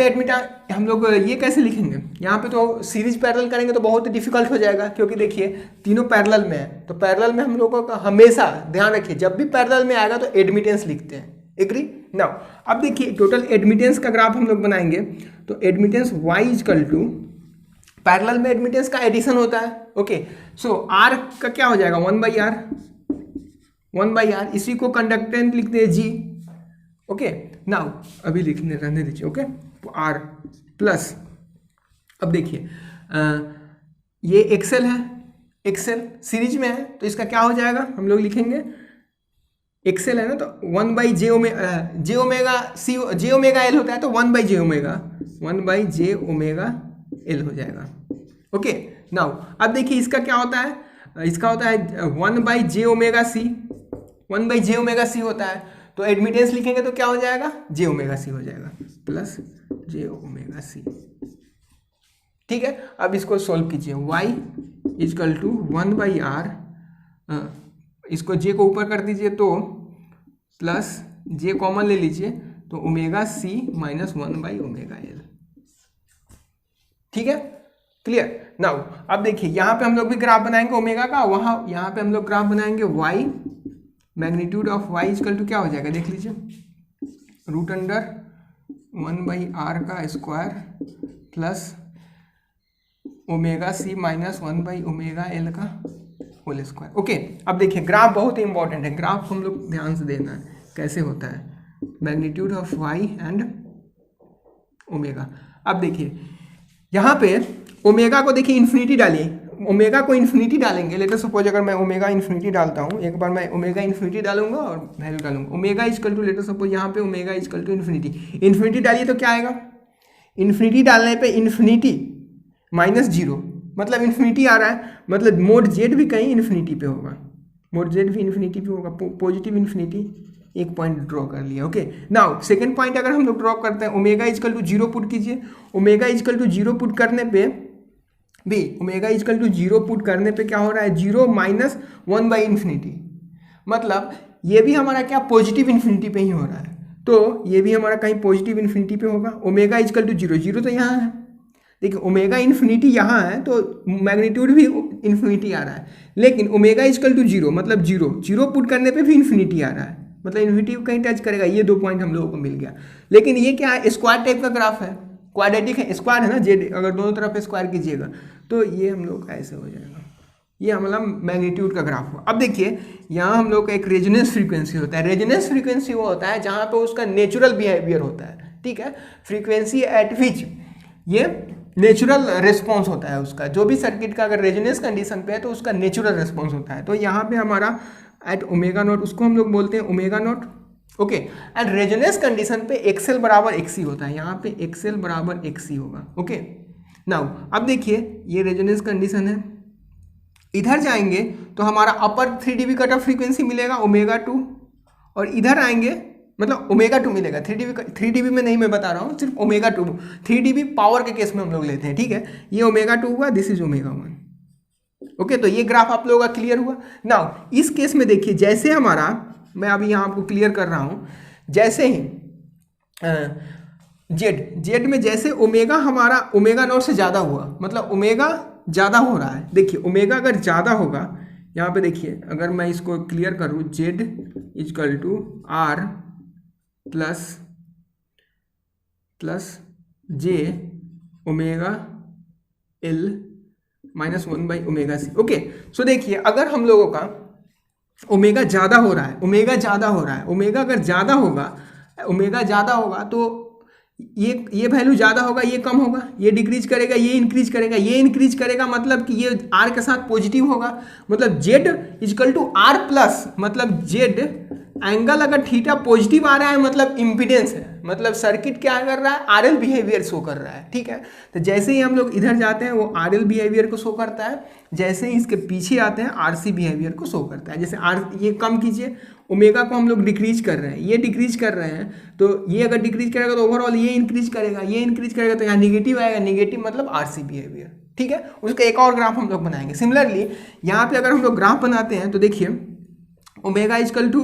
एडमिट हम लोग ये कैसे लिखेंगे, यहाँ पे तो सीरीज पैरेलल करेंगे तो बहुत डिफिकल्ट हो जाएगा, क्योंकि देखिए तीनों पैरेलल में है। तो पैरेलल में हम लोगों का हमेशा ध्यान रखिए, जब भी पैरेलल में आएगा तो एडमिटेंस लिखते हैं। एग्री। नाउ अब देखिए टोटल एडमिटेंस का ग्राफ हम लोग बनाएंगे, तो admittance y is equal to, parallel में एडमिटेंस का एडिशन होता है। ओके, सो r का क्या हो जाएगा 1/r, इसी को कंडक्टेंस लिखते हैं g। ओके, नाउ अभी लिखने रहने दीजिए। ओके, आर प्लस, अब देखिए ये एक्सेल है, एक्सेल सीरीज में है तो इसका क्या हो जाएगा, हम लोग लिखेंगे एक्सेल है ना, तो 1/जे ओमेगा एल होता है, तो 1/जे ओमेगा एल हो जाएगा। ओके, नाउ अब देखिए इसका क्या होता है, इसका होता है 1/जे ओमेगा सी होता है, तो एडमिटेंस लिखेंगे तो क्या हो जाएगा, जे ओमेगा सी हो जाएगा प्लस जे ओमेगा सी। ठीक है, अब इसको सोल्व कीजिए, y इजकल टू 1/r, इसको जे को ऊपर कर दीजिए तो प्लस जे कॉमन ले लीजिए तो ओमेगा सी माइनस 1/ओमेगा एल। ठीक है, क्लियर। नाउ अब देखिए यहाँ पे हम लोग भी ग्राफ बनाएंगे ओमेगा का, वहाँ यहाँ पे हम लोग ग्राफ बनाएंगे y, magnitude of y is equal to क्या हो जाएगा, देख लीजिए रूट अंडर 1/r का square plus omega C minus 1/ओमेगा एल का होल स्क्वायर। ओके, अब देखिए ग्राफ बहुत ही इंपॉर्टेंट है, ग्राफ हम लोग ध्यान से देना है कैसे होता है, magnitude of y and omega. अब देखिए यहाँ पे ओमेगा को देखिए इन्फिनिटी डालिए, ओमेगा को इन्फिनिटी डालेंगे, लेट अस सपोज अगर मैं ओमेगा इन्फिनिटी डालता हूँ, एक बार मैं ओमेगा इन्फिनिटी डालूंगा और वैल्यू डालूंगा, omega is equal to, let us suppose यहाँ पे ओमेगा इजकल टू इन्फिनिटी डालिए तो क्या आएगा, इन्फिनिटी डालने पे इन्फिनिटी -0 मतलब इन्फिनिटी आ रहा है, मतलब मोड जेड भी कहीं इन्फिनिटी पे होगा, मोड जेड भी इन्फिनिटी पे होगा, पॉजिटिव इन्फिनिटी। एक पॉइंट ड्रॉ कर लिया। ओके, नाउ सेकंड पॉइंट अगर हम लोग ड्रॉ करते हैं, ओमेगा इजकल टू 0 पुट कीजिए। ओमेगा इजकल टू 0 पुट करने पे भी, ओमेगा इजकल टू 0 पुट करने पे क्या हो रहा है, 0 माइनस 1/इन्फिनिटी, मतलब ये भी हमारा क्या पॉजिटिव इन्फिनिटी पे ही हो रहा है, तो ये भी हमारा कहीं पॉजिटिव इन्फिनिटी पे होगा। ओमेगा इजकल टू 0, 0 तो यहाँ है, देखिए ओमेगा इन्फिनिटी यहाँ है तो मैग्नीट्यूड भी इन्फिनिटी आ रहा है, लेकिन ओमेगा इजकल टू 0 मतलब 0 पुट करने पे भी इन्फिनिटी आ रहा है, मतलब इन्फिनिटी कहीं टच करेगा। ये 2 पॉइंट हम लोगों को मिल गया, लेकिन ये क्या है, स्क्वायर टाइप का ग्राफ है, क्वाड्रेटिक है, स्क्वायर है ना, जेड अगर दोनों तरफ स्क्वायर कीजिएगा तो ये हम लोग का ऐसे हो जाएगा, ये हमारा मैग्नीट्यूड का ग्राफ हुआ। अब देखिए यहाँ हम लोग का एक रेजोनेंस फ्रीक्वेंसी होता है। रेजोनेंस फ्रीक्वेंसी वो होता है जहाँ पे उसका नेचुरल बिहेवियर होता है, ठीक है, फ्रीक्वेंसी एट विच ये नेचुरल रिस्पॉन्स होता है उसका, जो भी सर्किट का अगर रेजोनेंस कंडीशन पे है तो उसका नेचुरल रिस्पॉन्स होता है। तो यहाँ पे हमारा एट ओमेगा नॉट, उसको हम लोग बोलते हैं omega not. Okay, and resonance condition पे एक्सएल बराबर एक्सी होता है, यहाँ पे एक्सएल बराबर एक्सी होगा। ओके, नाउ अब देखिए ये रेजोनेंस कंडीशन है, इधर जाएंगे तो हमारा अपर 3 dB कट ऑफ फ्रीक्वेंसी मिलेगा ओमेगा 2, और इधर आएंगे मतलब ओमेगा 2 मिलेगा, 3 dB में नहीं मैं बता रहा हूँ, सिर्फ ओमेगा 2, 3 dB पावर के केस में हम लोग लेते हैं, ठीक है। ये ओमेगा 2 हुआ, दिस इज ओमेगा 1। ओके, तो ये ग्राफ आप लोगों का क्लियर हुआ। नाउ इस केस में देखिए, जैसे हमारा, मैं अभी यहाँ आपको क्लियर कर रहा हूँ, जैसे ही जेड में जैसे ओमेगा हमारा ओमेगा नॉट से ज़्यादा हुआ, मतलब ओमेगा ज़्यादा हो रहा है, देखिए ओमेगा अगर ज़्यादा होगा, यहाँ पे देखिए अगर मैं इसको क्लियर करूँ, Z is equal to R plus J omega L minus 1/ओमेगा सी। ओके, सो देखिए अगर हम लोगों का ओमेगा ज़्यादा हो रहा है, ओमेगा अगर ज़्यादा होगा तो ये वैल्यू ज़्यादा होगा, ये कम होगा, ये डिक्रीज करेगा, ये इंक्रीज करेगा, मतलब कि ये आर के साथ पॉजिटिव होगा, मतलब Z is equal to R plus, मतलब जेड एंगल अगर थीटा पॉजिटिव आ रहा है मतलब इम्पीडेंस है, मतलब सर्किट क्या कर रहा है, आरएल बिहेवियर शो कर रहा है, ठीक है। तो जैसे ही हम लोग इधर जाते हैं वो आरएल बिहेवियर को शो करता है, जैसे ही इसके पीछे आते हैं आरसी बिहेवियर को शो करता है। जैसे आर ये कम कीजिए, ओमेगा को हम लोग डिक्रीज कर रहे हैं, ये डिक्रीज कर रहे हैं, तो ये अगर डिक्रीज करेगा तो ओवरऑल ये इंक्रीज करेगा, तो यहाँ निगेटिव आएगा, निगेटिव मतलब आरसी बिहेवियर, ठीक है। उसका एक और ग्राफ हम लोग बनाएंगे। सिमिलरली यहाँ पे अगर हम लोग ग्राफ बनाते हैं तो देखिए ओमेगा इजकल टू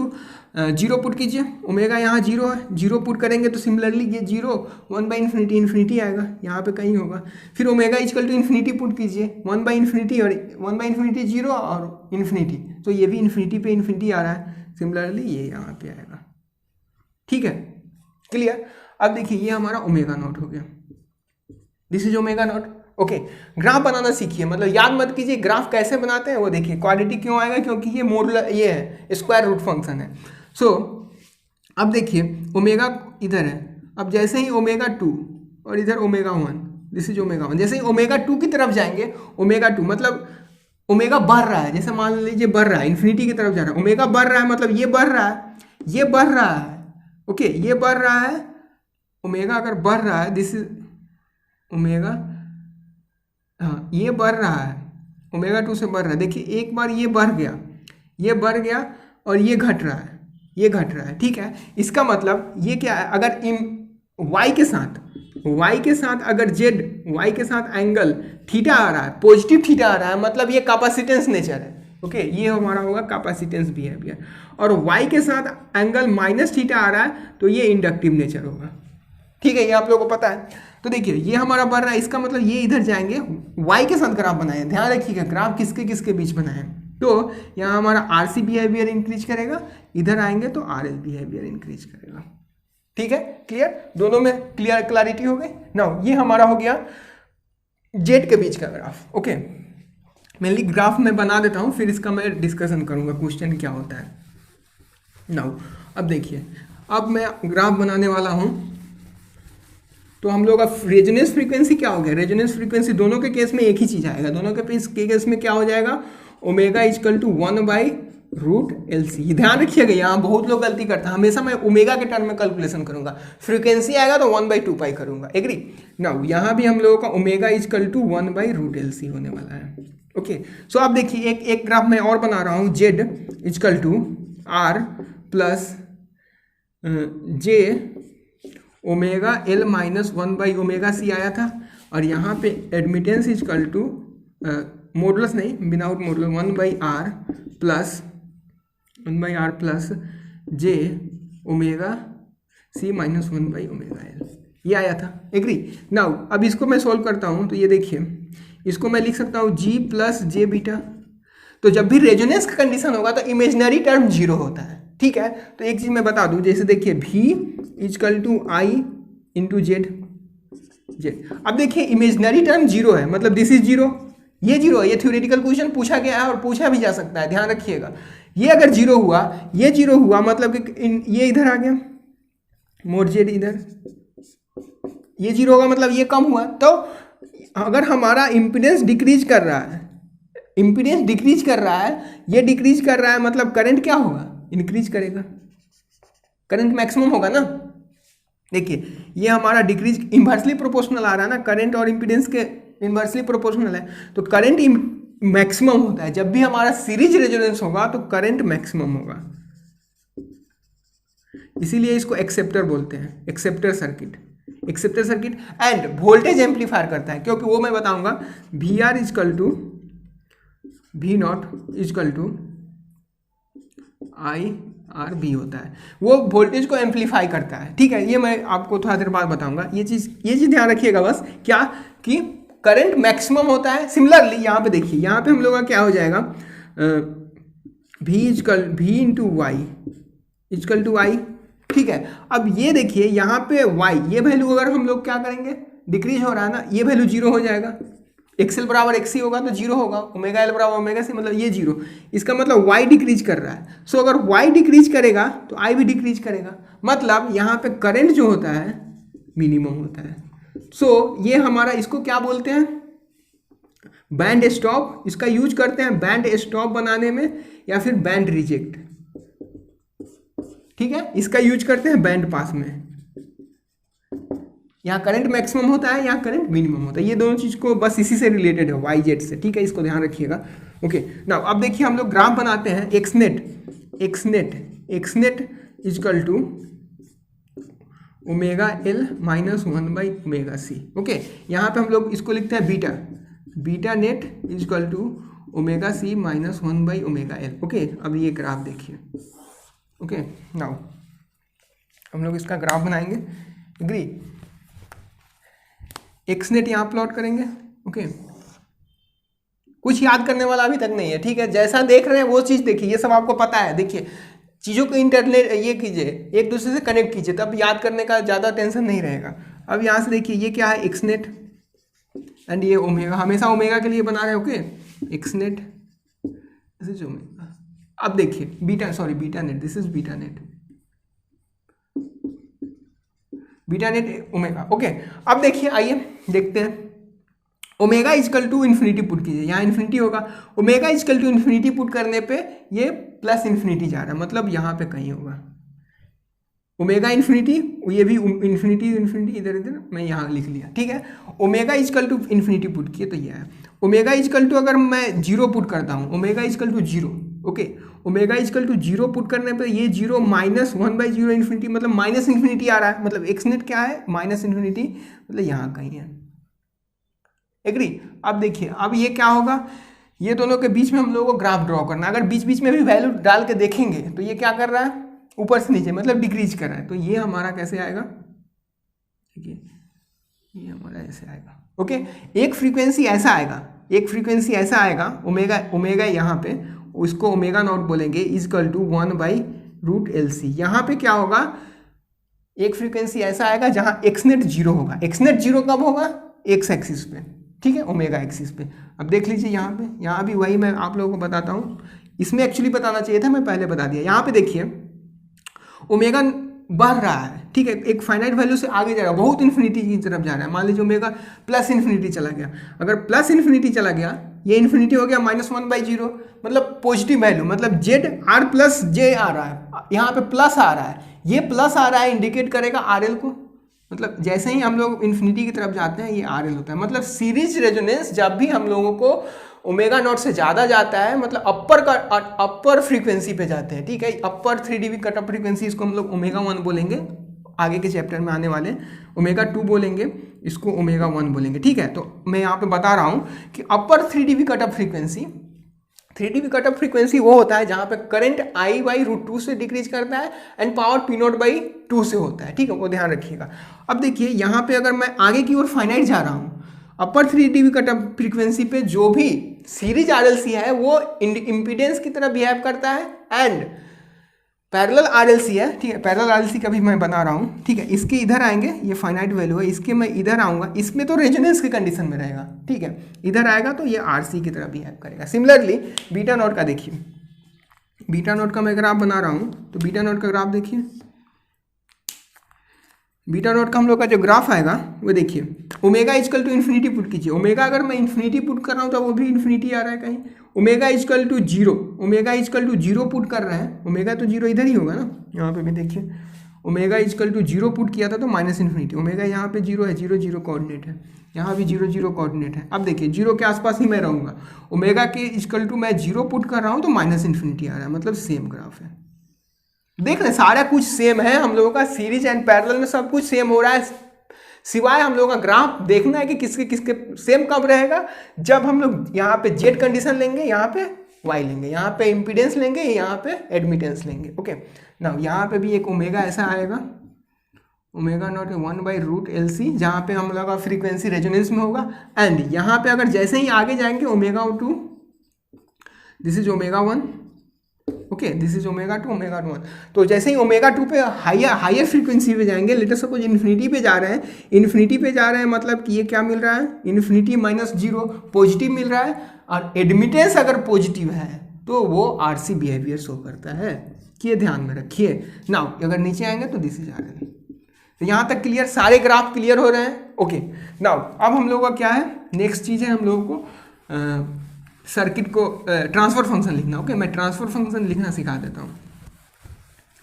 0 पुट कीजिए, ओमेगा यहाँ 0 है, 0 पुट करेंगे तो सिमिलरली ये 0 1/इन्फिनिटी आएगा, यहाँ पे कहीं होगा। फिर omega is equal to infinity put कीजिए, 1/इन्फिनिटी और 1/इन्फिनिटी 0 और इन्फिनिटी, तो ये भी इन्फिनिटी पे इन्फिनिटी आ रहा है, सिमिलरली ये यहाँ पे आएगा, ठीक है, क्लियर। अब देखिए ये हमारा ओमेगा नॉट हो गया, this is omega not. Okay, graph बनाना सीखिए, मतलब याद मत कीजिए ग्राफ कैसे बनाते हैं वो देखिए। क्वाड्रेटिक क्यों आएगा, क्योंकि ये मॉडुलर, ये है स्क्वायर रूट फंक्शन है। सो अब देखिए ओमेगा इधर है, अब जैसे ही ओमेगा 2 और इधर ओमेगा 1, दिस इज ओमेगा 1, जैसे ही ओमेगा 2 की तरफ जाएंगे, ओमेगा 2 मतलब ओमेगा बढ़ रहा है, जैसे मान लीजिए बढ़ रहा है, इन्फिनिटी की तरफ जा रहा है, ओमेगा बढ़ रहा है, मतलब ये बढ़ रहा है, ओके, ये बढ़ रहा है, ओमेगा अगर बढ़ रहा है, दिस इज ओमेगा, हाँ ये बढ़ रहा है, ओमेगा 2 से बढ़ रहा है। देखिए एक बार ये बढ़ गया और ये घट रहा है, ठीक है। इसका मतलब ये क्या है, अगर y के साथ अगर y के साथ एंगल थीटा आ रहा है, पॉजिटिव थीटा आ रहा है, मतलब ये कैपेसिटेंस नेचर है, ओके, ये हमारा होगा कैपेसिटेंस बिहेवियर। और y के साथ एंगल माइनस थीटा आ रहा है तो ये इंडक्टिव नेचर होगा, ठीक है, ये आप लोगों को पता है। तो देखिए ये हमारा बढ़ रहा है, इसका मतलब ये इधर जाएंगे, y के साथ ग्राफ बनाए, ध्यान रखिएगा ग्राफ किसके बीच बनाए, तो यहाँ हमारा आरसी बिहेवियर इंक्रीज करेगा, इधर आएंगे तो आरएल बिहेवियर इंक्रीज करेगा, ठीक है, क्लियर, दोनों में क्लैरिटी हो गई। नाउ ये हमारा हो गया जेड के बीच का ग्राफ। ओके, मेनली ग्राफ में बना देता हूँ, फिर इसका मैं डिस्कशन करूँगा क्वेश्चन क्या होता है। नाउ अब देखिए, अब मैं ग्राफ बनाने वाला हूँ, तो हम लोग का रेजोनेंस फ्रीक्वेंसी क्या हो गया, रेजोनेंस फ्रीक्वेंसी दोनों के केस में एक ही चीज़ आएगा, दोनों के केस में क्या हो जाएगा, omega is equal to 1/√2 root LC। ध्यान रखिएगा, यहाँ बहुत लोग गलती करते हैं, हमेशा मैं ओमेगा के टर्म में कैलकुलेशन करूंगा, फ्रीक्वेंसी आएगा तो 1/2 पाई करूंगा। एग्री नाउ यहाँ भी हम लोगों का ओमेगा इजकल टू 1/√LC होने वाला है। ओके सो अब देखिए एक ग्राफ मैं और बना रहा हूँ, Z is equal to R plus J omega L minus 1/ωc आया था, और यहाँ पे एडमिटेंस इजकल टू मॉडुलस नहीं, without modulus 1/R plus J omega C minus 1/ωL, ये आया था। एग्री नाउ अब इसको मैं सॉल्व करता हूँ, तो ये देखिए इसको मैं लिख सकता हूँ G प्लस J बीटा। तो जब भी रेजोनेंस का कंडीशन होगा तो इमेजिनरी टर्म जीरो होता है, ठीक है। तो एक चीज मैं बता दूं, जैसे देखिए V is equal to I into Z. अब देखिए इमेजिनरी टर्म जीरो है, मतलब दिस इज जीरो, ये जीरो है। ये थ्योरेटिकल क्वेश्चन पूछा गया है और पूछा भी जा सकता है, ध्यान रखिएगा। ये अगर जीरो हुआ, ये जीरो हुआ, मतलब कि ये इधर आ गया, मोड जेड इधर, ये जीरो होगा मतलब ये कम हुआ। तो अगर हमारा इम्पीडेंस डिक्रीज कर रहा है, इम्पीडेंस डिक्रीज कर रहा है, ये डिक्रीज कर रहा है, मतलब करंट क्या होगा, इंक्रीज करेगा, करंट मैक्सिमम होगा ना। देखिए ये हमारा डिक्रीज इन्वर्सली प्रोपोर्शनल आ रहा है ना, करंट और इम्पीडेंस के इन्वर्सली प्रोपोर्शनल है, तो करंट मैक्सिमम होता है। जब भी हमारा सीरीज रेजोनेंस होगा तो करंट मैक्सिमम होगा, इसीलिए इसको एक्सेप्टर बोलते हैं, acceptor circuit. Acceptor circuit and voltage amplifier करता है, क्योंकि वो मैं बताऊंगा। VR is equal to V0 is equal to IRB होता है, वो वोल्टेज को एम्पलीफाई करता है, ठीक है। ये मैं आपको थोड़ा देर बाद बताऊंगा। ये चीज ध्यान रखिएगा बस, क्या कि करंट मैक्सिमम होता है। सिमिलरली यहाँ पे देखिए, यहाँ पे हम लोग का क्या हो जाएगा, V into Y equal to I, ठीक है। अब ये देखिए यहाँ पे y, ये वैल्यू अगर हम लोग क्या करेंगे, डिक्रीज हो रहा है ना, ये वैल्यू जीरो हो जाएगा। XL बराबर XC होगा तो जीरो होगा, ओमेगा L बराबर ओमेगा C, मतलब ये जीरो। इसका मतलब y डिक्रीज कर रहा है। सो अगर y डिक्रीज करेगा तो I भी डिक्रीज करेगा, मतलब यहाँ पे करंट जो होता है मिनिमम होता है। सो ये हमारा, इसको क्या बोलते हैं, बैंड स्टॉप। इसका यूज करते हैं बैंड स्टॉप बनाने में, या फिर बैंड रिजेक्ट, ठीक है। इसका यूज करते हैं बैंड पास में। यहाँ करंट मैक्सिमम होता है, यहाँ करंट मिनिमम होता है। ये दोनों चीज को बस इसी से रिलेटेड है, YZ से, ठीक है। इसको ध्यान रखिएगा। ओके नाउ अब देखिए हम लोग ग्राफ बनाते हैं। X net equal to omega L minus 1/ωc। Okay यहाँ पे हम लोग इसको लिखते हैं beta net equal to omega C minus 1/ωL। Okay अब ये ग्राफ देखिए। ओके नाउ हम लोग इसका ग्राफ बनाएंगे। एग्री, एक्सनेट यहाँ प्लॉट करेंगे। ओके कुछ याद करने वाला अभी तक नहीं है, ठीक है। जैसा देख रहे हैं वो चीज़ देखिए, ये सब आपको पता है। देखिए चीज़ों को इंटरनेट ये कीजिए, एक दूसरे से कनेक्ट कीजिए, तब याद करने का ज़्यादा टेंशन नहीं रहेगा। अब यहाँ से देखिए ये क्या है, एक्सनेट एंड ये ओमेगा, हमेशा ओमेगा के लिए बना रहे हैं। Okay X net this is omega. अब देखिए beta net, this is beta net omega. Okay अब देखिए, आइए देखते हैं। Omega is equal to infinity put कीजिए, यहाँ इन्फिनिटी होगा। Omega is equal to infinity put करने पे ये प्लस इन्फिनिटी जा रहा है, मतलब यहाँ पे कहीं होगा ओमेगा इन्फिनिटी, ये भी इन्फिनिटी इधर मैं यहाँ लिख लिया, ठीक है। Omega is equal to infinity put किए तो ये है। ओमेगा इजकल टू अगर मैं जीरो पुट करता हूँ, omega is equal to zero, okay omega is equal to zero put करने पे ये जीरो माइनस 1/0 इन्फिनिटी, मतलब माइनस इन्फिनिटी आ रहा है, मतलब एक्सनेट क्या है, माइनस इन्फिनिटी, मतलब यहाँ कहीं है। एग्री। अब देखिए अब ये क्या होगा, ये दोनों के बीच में हम लोगों को ग्राफ ड्रॉ करना है। अगर बीच बीच में भी वैल्यू डाल के देखेंगे तो ये क्या कर रहा है, ऊपर से नीचे, मतलब डिक्रीज कर रहा है। तो ये हमारा कैसे आएगा, देखिए ये हमारा ऐसे आएगा। ओके एक फ्रीक्वेंसी ऐसा आएगा, ओमेगा यहाँ पे, उसको ओमेगा नॉट बोलेंगे, इजकल टू 1/√LC। यहाँ पे क्या होगा, एक फ्रीक्वेंसी ऐसा आएगा जहाँ एक्सनेट जीरो होगा। एक्सनेट जीरो कब होगा, एक्स एक्सिस पे, ठीक है, ओमेगा एक्सिस पे। अब देख लीजिए यहाँ भी वही मैं आप लोगों को बताता हूँ। इसमें एक्चुअली बताना चाहिए था, मैं पहले बता दिया। यहाँ पे देखिए ओमेगा बढ़ रहा है, ठीक है, एक फाइनाइट वैल्यू से आगे जा रहा है, बहुत इन्फिनिटी की तरफ जा रहा है। मान लीजिए ओमेगा प्लस इन्फिनिटी चला गया। अगर प्लस इन्फिनिटी चला गया ये इन्फिनिटी हो गया -1/0, मतलब पॉजिटिव वैल्यू, मतलब जेड आर प्लस जे आ रहा है, यहाँ पे प्लस आ रहा है, ये प्लस आ रहा है इंडिकेट करेगा RL को, मतलब जैसे ही हम लोग इन्फिनिटी की तरफ जाते हैं ये RL होता है। मतलब सीरीज रेजोनेंस जब भी हम लोगों को ओमेगा नॉट से ज़्यादा जाता है, मतलब अपर फ्रीक्वेंसी पे जाते हैं, ठीक है, अपर 3 dB कट ऑफ फ्रीक्वेंसी, इसको हम लोग ओमेगा 1 बोलेंगे, आगे के चैप्टर में आने वाले ओमेगा 2 बोलेंगे, इसको ओमेगा 1 बोलेंगे, ठीक है। तो मैं यहाँ पे बता रहा हूँ कि अपर 3 dB cut off frequency, 3 dB cut off frequency वो होता है जहाँ पे करंट I/√2 से डिक्रीज करता है एंड पावर P0/2 से होता है, ठीक है, वो ध्यान रखिएगा। अब देखिए यहाँ पे अगर मैं आगे की ओर फाइनाइट जा रहा हूँ, अपर 3 dB कट ऑफ फ्रीक्वेंसी पे जो भी सीरीज RLC है वो इम्पीडेंस की तरह बिहेव करता है, एंड पैरेलल RLC है, ठीक है, पैरेलल RLC का भी मैं बना रहा हूँ, ठीक है, इसके इधर आएंगे, ये फाइनाइट वैल्यू है, इसके मैं इधर आऊँगा, इसमें तो रेजोनेंस की कंडीशन में रहेगा, ठीक है, इधर आएगा तो ये RC की तरह बिहेव करेगा। सिमिलरली बीटा नॉट का देखिए, बीटा नॉट का मैं ग्राफ बना रहा हूँ, तो बीटा नॉट का ग्राफ देखिए, बीटा नॉट का हम लोग का जो ग्राफ आएगा वो देखिए, omega is equal to infinity put कीजिए, ओमेगा अगर मैं इन्फिनिटी पुट कर रहा हूँ तो वो भी इन्फिनिटी आ रहा है कहीं, omega is equal to 0, omega is equal to 0 put कर रहे हैं, ओमेगा तो 0 इधर ही होगा ना, यहाँ पे भी देखिए ओमेगा इजकल टू 0 पुट किया था तो -इन्फिनिटी, ओमेगा यहाँ पे 0 है, 0 0 कोऑर्डिनेट है, यहाँ भी 0 0 कोऑर्डिनेट है। अब देखिए 0 के आसपास ही मैं रहूँगा, ओमेगा के इजकल टू मैं 0 पुट कर रहा हूँ तो -इन्फिनिटी आ रहा है, मतलब सेम ग्राफ है। देख रहे सारा कुछ सेम है, हम लोगों का सीरीज एंड पैरेलल में सब कुछ सेम हो रहा है, सिवाय हम लोगों का ग्राफ देखना है कि किसके किसके सेम कब रहेगा, जब हम लोग यहाँ पे जेड कंडीशन लेंगे, यहाँ पे वाई लेंगे, यहाँ पे इम्पीडेंस लेंगे, यहाँ पे एडमिटेंस लेंगे। ओके ना, यहाँ पे भी एक ओमेगा ऐसा आएगा, ओमेगा नॉट 1/√LC, जहाँ पे हम लोग का फ्रीक्वेंसी रेजोनेंस में होगा, एंड यहाँ पे अगर जैसे ही आगे जाएंगे omega 2, this is omega 1, okay, this is omega 2, omega 1, तो जैसे ही ओमेगा 2 पे हायर फ्रीक्वेंसी पे जाएंगे, लेटर सपोज इन्फिनिटी पे जा रहे हैं, इन्फिनिटी पे जा रहे हैं, मतलब कि ये क्या मिल रहा है, इन्फिनिटी -0 पॉजिटिव मिल रहा है, और एडमिटेंस अगर पॉजिटिव है तो वो RC बिहेवियर शो करता है, ये ध्यान में रखिए। नाउ अगर नीचे आएंगे तो दिस इज RL। तो यहाँ तक क्लियर, सारे ग्राफ क्लियर हो रहे हैं। ओके नाउ अब हम लोगों का क्या है, नेक्स्ट चीज़ है हम लोगों को सर्किट को ट्रांसफर फंक्शन लिखना। ओके मैं ट्रांसफर फंक्शन लिखना सिखा देता हूँ,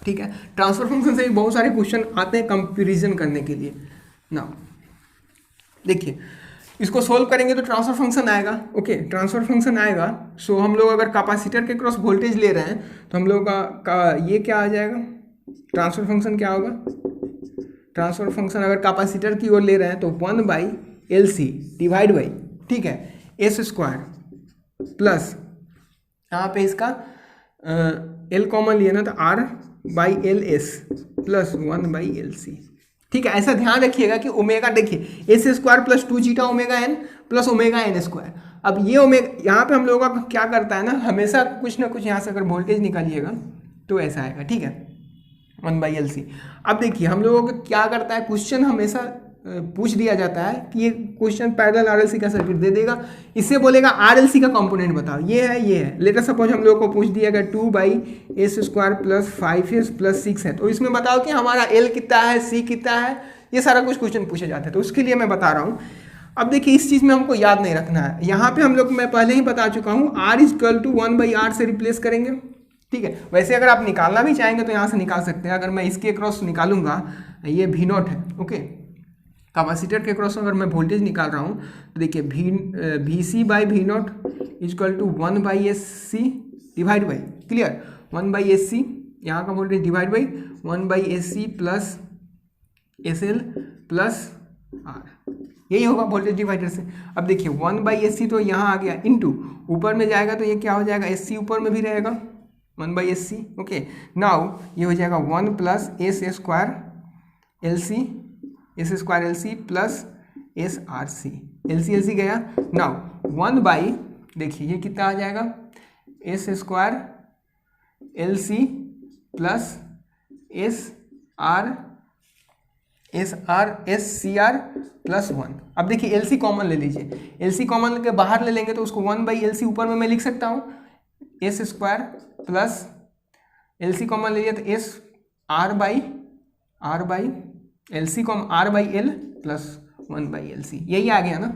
ठीक है। ट्रांसफर फंक्शन से भी बहुत सारे क्वेश्चन आते हैं कंपैरिजन करने के लिए। नाउ देखिए इसको सोल्व करेंगे तो ट्रांसफर फंक्शन आएगा। ओके ट्रांसफर फंक्शन आएगा, सो हम लोग अगर कैपेसिटर के क्रॉस वोल्टेज ले रहे हैं तो हम लोग का ये क्या आ जाएगा, ट्रांसफर फंक्शन क्या होगा, ट्रांसफर फंक्शन अगर कैपेसिटर की ओर ले रहे हैं तो 1/LC डिवाइड बाई, ठीक है, S² प्लस यहाँ पे इसका L कॉमन लिया ना तो R/LS प्लस 1/LC, ठीक है। ऐसा ध्यान रखिएगा कि ओमेगा देखिए S² plus 2 zeta omega n plus omega n²। अब ये ओमेगा यहाँ पे हम लोगों का क्या करता है ना, हमेशा कुछ ना कुछ यहाँ से अगर वोल्टेज निकालिएगा तो ऐसा आएगा, ठीक है, 1/LC। अब देखिए हम लोगों को क्या करता है, क्वेश्चन हमेशा पूछ दिया जाता है कि ये क्वेश्चन पैरेलल RLC का सर्किट दे देगा, इससे बोलेगा RLC का कंपोनेंट बताओ, ये है। लेटर सपोज हम लोग को पूछ दिया गया 2/S² प्लस 5S प्लस 6 है, तो इसमें बताओ कि हमारा L कितना है, C कितना है, ये सारा कुछ क्वेश्चन पूछे जाते हैं, तो उसके लिए मैं बता रहा हूँ। अब देखिए इस चीज़ में हमको याद नहीं रखना है, यहाँ पे हम लोग मैं पहले ही बता चुका हूँ, R = 1/R से रिप्लेस करेंगे, ठीक है। वैसे अगर आप निकालना भी चाहेंगे तो यहाँ से निकाल सकते हैं। अगर मैं इसके क्रॉस निकालूंगा, ये V0 है, ओके, कैपेसिटर के क्रॉस अगर मैं वोल्टेज निकाल रहा हूँ तो देखिए VC/V0 = 1/SC divide by, clear, 1/SC यहाँ का voltage divide by 1/SC plus SL plus R, यही होगा वोल्टेज डिवाइडर से। अब देखिए 1/SC तो यहाँ आ गया, इनटू ऊपर में जाएगा तो ये क्या हो जाएगा, SC ऊपर में भी रहेगा 1/SC। ओके नाउ ये हो जाएगा 1 plus S² LC plus SRC, LC गया। नाउ 1/, देखिए ये कितना आ जाएगा, S² LC plus SCR plus 1। अब देखिए LC कॉमन ले लीजिए, LC कॉमन लेके बाहर ले लेंगे तो उसको 1/LC ऊपर में मैं लिख सकता हूँ, S² प्लस LC कॉमन ले लिया तो R/LC common R/L plus 1/LC, यही आ गया ना।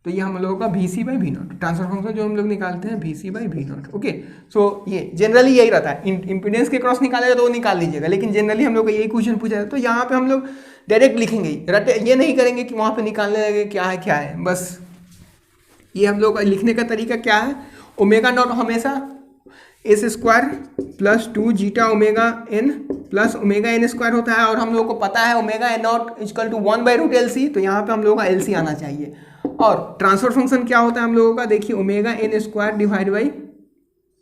तो ये हम लोगों का VC/V0 ट्रांसफर फंक्शन जो हम लोग निकालते हैं VC/V0। ओके, सो ये जनरली यही रहता है। इम्पीडेंस के क्रॉस निकालेगा तो वो निकाल लीजिएगा, लेकिन जनरली हम लोग को यही क्वेश्चन पूछा है तो यहाँ पे हम लोग डायरेक्ट लिखेंगे, ये नहीं करेंगे कि वहाँ पे निकालने लगे क्या है। बस ये हम लोग का लिखने का तरीका क्या है, ओमेगा नॉट हमेशा s² plus 2 zeta omega n plus omega n² होता है, और हम लोग को पता है omega n not equal to 1/√LC, तो यहाँ पे हम लोगों का LC आना चाहिए। और ट्रांसफर फंक्शन क्या होता है हम लोगों का, देखिए omega n² divide by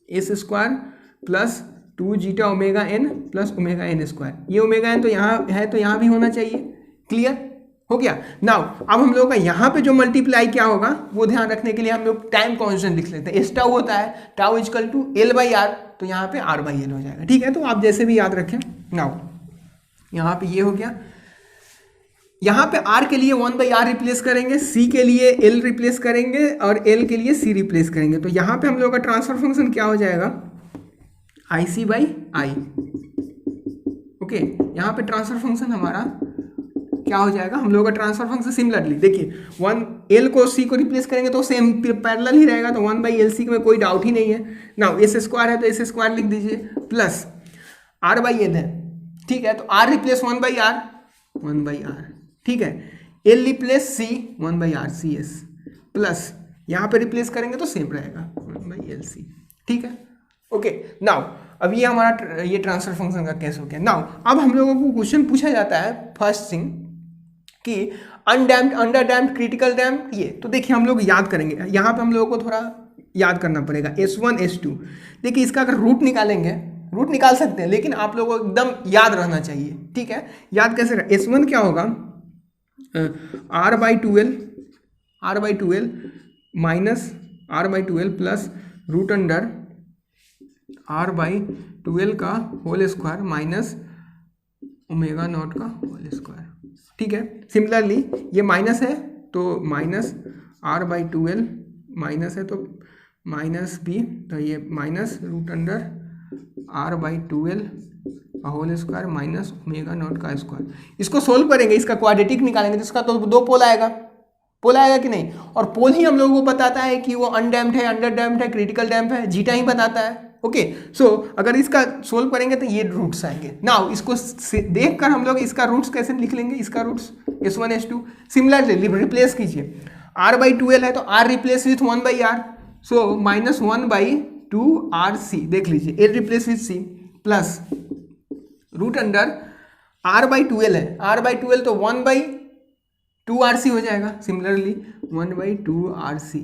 s² plus 2 zeta omega n plus omega n²। ये ओमेगा n तो यहाँ है, तो यहाँ भी होना चाहिए। क्लियर हो गया। नाउ अब हम लोग का यहाँ पे जो मल्टीप्लाई क्या होगा वो ध्यान रखने के लिए हम लोग टाइम कांस्टेंट लिख लेते हैं। एस टाउ होता है टाउ इक्वल टू L/R, तो यहाँ पे R/L हो जाएगा। ठीक है, तो आप जैसे भी याद रखें। नाउ यहाँ पे ये हो गया, यहाँ पे R के लिए 1/R रिप्लेस करेंगे, C के लिए L रिप्लेस करेंगे और L के लिए C रिप्लेस करेंगे। तो यहाँ पे हम लोग का ट्रांसफर फंक्शन क्या हो जाएगा, IC/I। ओके, यहाँ पे ट्रांसफर फंक्शन हमारा क्या हो जाएगा, हम लोगों का ट्रांसफर फंक्शन सिमिलरली देखिए 1 L को C को रिप्लेस करेंगे तो सेम पैरेलल ही रहेगा, तो 1/LC में कोई डाउट ही नहीं है। नाउ s² है तो s² लिख दीजिए प्लस R/L है। ठीक है, तो R रिप्लेस 1/R, ठीक है, L replace C 1/RCS plus यहाँ पे रिप्लेस करेंगे तो सेम रहेगा 1/LC। ठीक है, ओके। नाउ अब ये हमारा ये ट्रांसफर फंक्शन का केस हो गया। नाउ अब हम लोगों को क्वेश्चन पूछा जाता है फर्स्ट थिंग कि undamped, under damped, critical damped, ये तो देखिए हम लोग याद करेंगे। यहाँ पे हम लोगों को थोड़ा याद करना पड़ेगा S1 S2। देखिए इसका अगर रूट निकालेंगे, रूट निकाल सकते हैं, लेकिन आप लोगों को एकदम याद रहना चाहिए। ठीक है, याद कैसे रहा, S1 क्या होगा R/12 minus R/12 plus root under R/12 का whole square minus omega not का होल स्क्वायर। ठीक है, सिमिलरली ये माइनस है तो माइनस R/12 माइनस है तो माइनस B, तो ये माइनस रूट अंडर R/12 का whole square minus omega not का स्क्वायर। इसको सोल्व करेंगे, इसका क्वाड्रेटिक निकालेंगे तो इसका तो 2 पोल आएगा कि नहीं, और पोल ही हम लोगों को बताता है कि वो अनडैम्प्ड है, अंडर डैम्प्ड है, क्रिटिकल डैम्प है, जीटा ही बताता है। ओके, सो अगर इसका सोल्व करेंगे तो ये रूट्स आएंगे। नाउ इसको देखकर हम लोग इसका रूट्स कैसे लिख लेंगे, इसका roots S1 S2 similarly replace कीजिए। R/12 है तो R replace with 1/R, so minus 1/2RC। देख लीजिए L replace with C plus root under R/12 है, R/12 तो 1/2RC हो जाएगा। सिमिलरली 1/2RC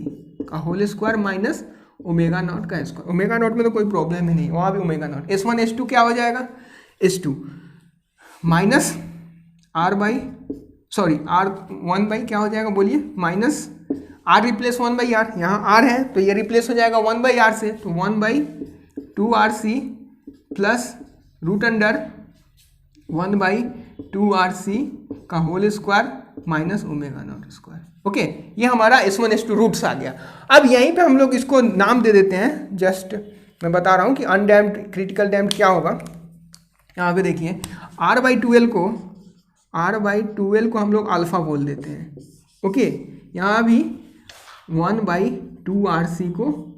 का whole square minus omega not का स्क्वायर। ओमेगा नॉट में तो कोई प्रॉब्लम ही नहीं, वहाँ भी ओमेगा नॉट। S1 S2 क्या हो जाएगा, S2 माइनस R1 क्या हो जाएगा बोलिए, माइनस R रिप्लेस 1/R, यहाँ R है तो ये रिप्लेस हो जाएगा 1/R से, तो 1/2RC plus root under 1/2RC का whole square minus omega not square. Okay, ये हमारा S1 S2 रूट्स आ गया। अब यहीं पे हम लोग इसको नाम दे देते हैं, जस्ट मैं बता रहा हूँ कि अनडैम्प्ड क्रिटिकल डैम्प्ड क्या होगा। यहाँ पे देखिए R/12 को हम लोग अल्फा बोल देते हैं। ओके, यहाँ भी 1/2RC को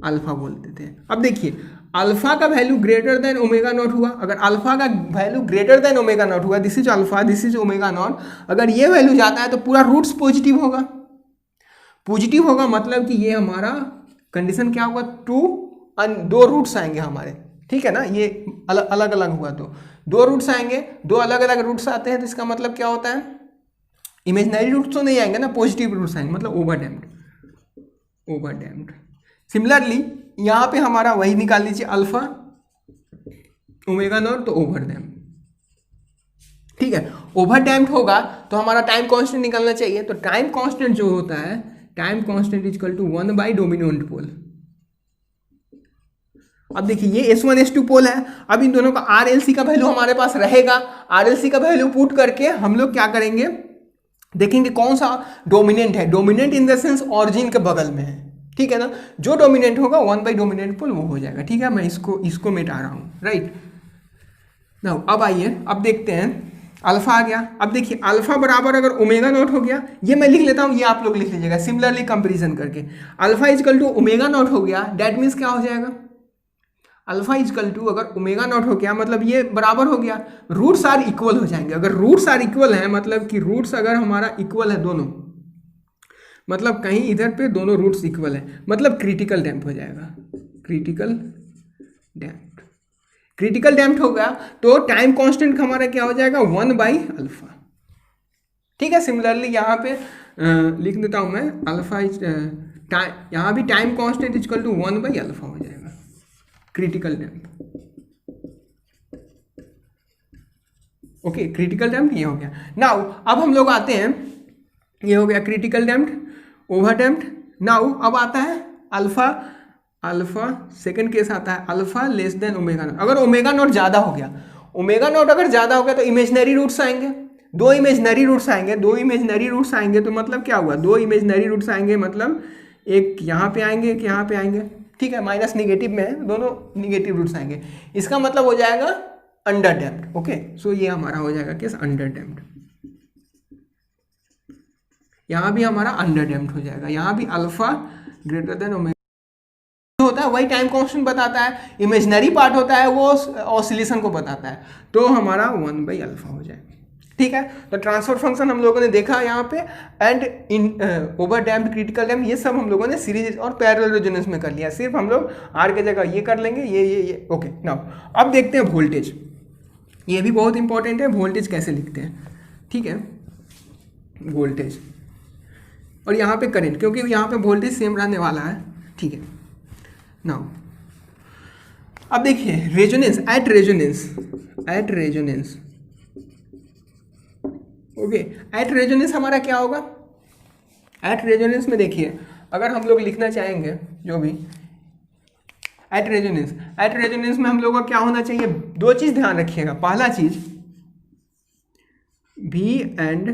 अल्फा बोल देते हैं। अब देखिए अल्फा का value greater than omega not हुआ, अगर अल्फा का value greater than omega not हुआ, this is alpha, this is omega not, अगर ये वैल्यू जाता है तो पूरा रूट्स पॉजिटिव होगा। पॉजिटिव होगा मतलब कि ये हमारा कंडीशन क्या होगा, 2 रूट्स आएंगे हमारे। ठीक है ना, ये अलग अलग हुआ तो 2 रूट्स आएंगे, 2 अलग अलग रूट्स आते हैं तो इसका मतलब क्या होता है, इमेजिनरी रूट्स तो नहीं आएंगे ना, पॉजिटिव रूट्स आएंगे, मतलब ओवरडैम्प्ड। सिमिलरली यहाँ पे हमारा वही निकाल लीजिए अल्फा ओमेगा नॉट, तो ओवरडैम्प्ड। ठीक है, ओवरडैम्प्ड होगा तो हमारा टाइम कांस्टेंट निकलना चाहिए, तो टाइम कांस्टेंट जो होता है, टाइम कांस्टेंट इक्वल टू 1/डोमिनेंट पोल। अब देखिए ये S1 S2 पोल है, अब इन दोनों का RLC का वैल्यू हमारे पास रहेगा। RLC का वैल्यू पुट करके हम लोग क्या करेंगे, देखेंगे कौन सा डोमिनेंट है। Dominant in the sense origin के बगल में है, ठीक है ना, जो डोमिनेंट होगा 1/डोमिनेंट पोल वो हो जाएगा। ठीक है, मैं इसको मिटा रहा हूँ, राइट। नाउ अब आइए, अब देखते हैं अल्फा आ गया। अब देखिए अल्फा बराबर अगर ओमेगा नॉट हो गया, ये मैं लिख लेता हूँ, ये आप लोग लिख लीजिएगा सिमिलरली कंपेरिजन करके। Alpha equal to omega not हो गया, दैट मीन्स क्या हो जाएगा, अल्फा इजकल टू अगर ओमेगा नॉट हो गया मतलब ये बराबर हो गया, रूट्स आर इक्वल हो जाएंगे। अगर रूट्स आर इक्वल है मतलब कि रूट्स अगर हमारा इक्वल है दोनों, मतलब कहीं इधर पे दोनों रूट्स इक्वल है, मतलब क्रिटिकल डैम्प हो जाएगा, क्रिटिकल डैम्प। क्रिटिकल डैम्प हो गया तो टाइम कांस्टेंट हमारा क्या हो जाएगा, 1/अल्फा। ठीक है, सिमिलरली यहाँ पे लिख देता हूँ मैं, अल्फा इज टाइम, यहाँ भी टाइम कांस्टेंट इजकल टू 1/अल्फा हो जाएगा, क्रिटिकल डैम्प। ओके, क्रिटिकल डैम्प ये हो गया। नाउ अब हम लोग आते हैं, ये हो गया critical damped, over damped. Now अब आता है अल्फा, अल्फा सेकंड केस आता है alpha less than omega not. अगर ओमेगा नॉट ज़्यादा हो गया, ओमेगा नॉट अगर ज़्यादा हो गया तो इमेजनरी रूट्स आएंगे, दो इमेजनरी रूट्स आएंगे, दो इमेजनरी रूट्स आएंगे तो मतलब क्या हुआ, दो इमेजनरी रूट्स आएंगे मतलब एक यहाँ पे आएंगे, एक यहाँ पे आएंगे। ठीक है, माइनस निगेटिव में है, दोनों निगेटिव रूट्स आएंगे, इसका मतलब हो जाएगा अंडर डैम्प्ड। ओके, सो ये हमारा हो जाएगा केस अंडर डैम्प्ड। यहाँ भी हमारा अंडर डैम्प्ड हो जाएगा, यहाँ भी अल्फा ग्रेटर देन ओमेगा होता है, वही टाइम कांस्टेंट बताता है, इमेजिनरी पार्ट होता है वो ऑसिलेशन को बताता है, तो हमारा 1/अल्फा हो जाएगा। ठीक है, तो ट्रांसफर फंक्शन हम लोगों ने देखा यहाँ पे, and in over damped, critical damped, ये सब हम लोगों ने सीरीज और पैरेलल रेजोनेंस में कर लिया। सिर्फ हम लोग आर के जगह ये कर लेंगे, ये। ओके, नाउ अब देखते हैं वोल्टेज, ये भी बहुत इंपॉर्टेंट है, वोल्टेज कैसे लिखते हैं। ठीक है, वोल्टेज और यहाँ पे करंट, क्योंकि यहाँ पे वोल्टेज सेम रहने वाला है। ठीक है, नाउ अब देखिए resonance, at resonance. Okay, at resonance हमारा क्या होगा, एट रेजोनेंस में देखिए अगर हम लोग लिखना चाहेंगे जो भी एट रेजोनेंस में हम लोगों का क्या होना चाहिए, दो चीज ध्यान रखिएगा। पहला चीज V and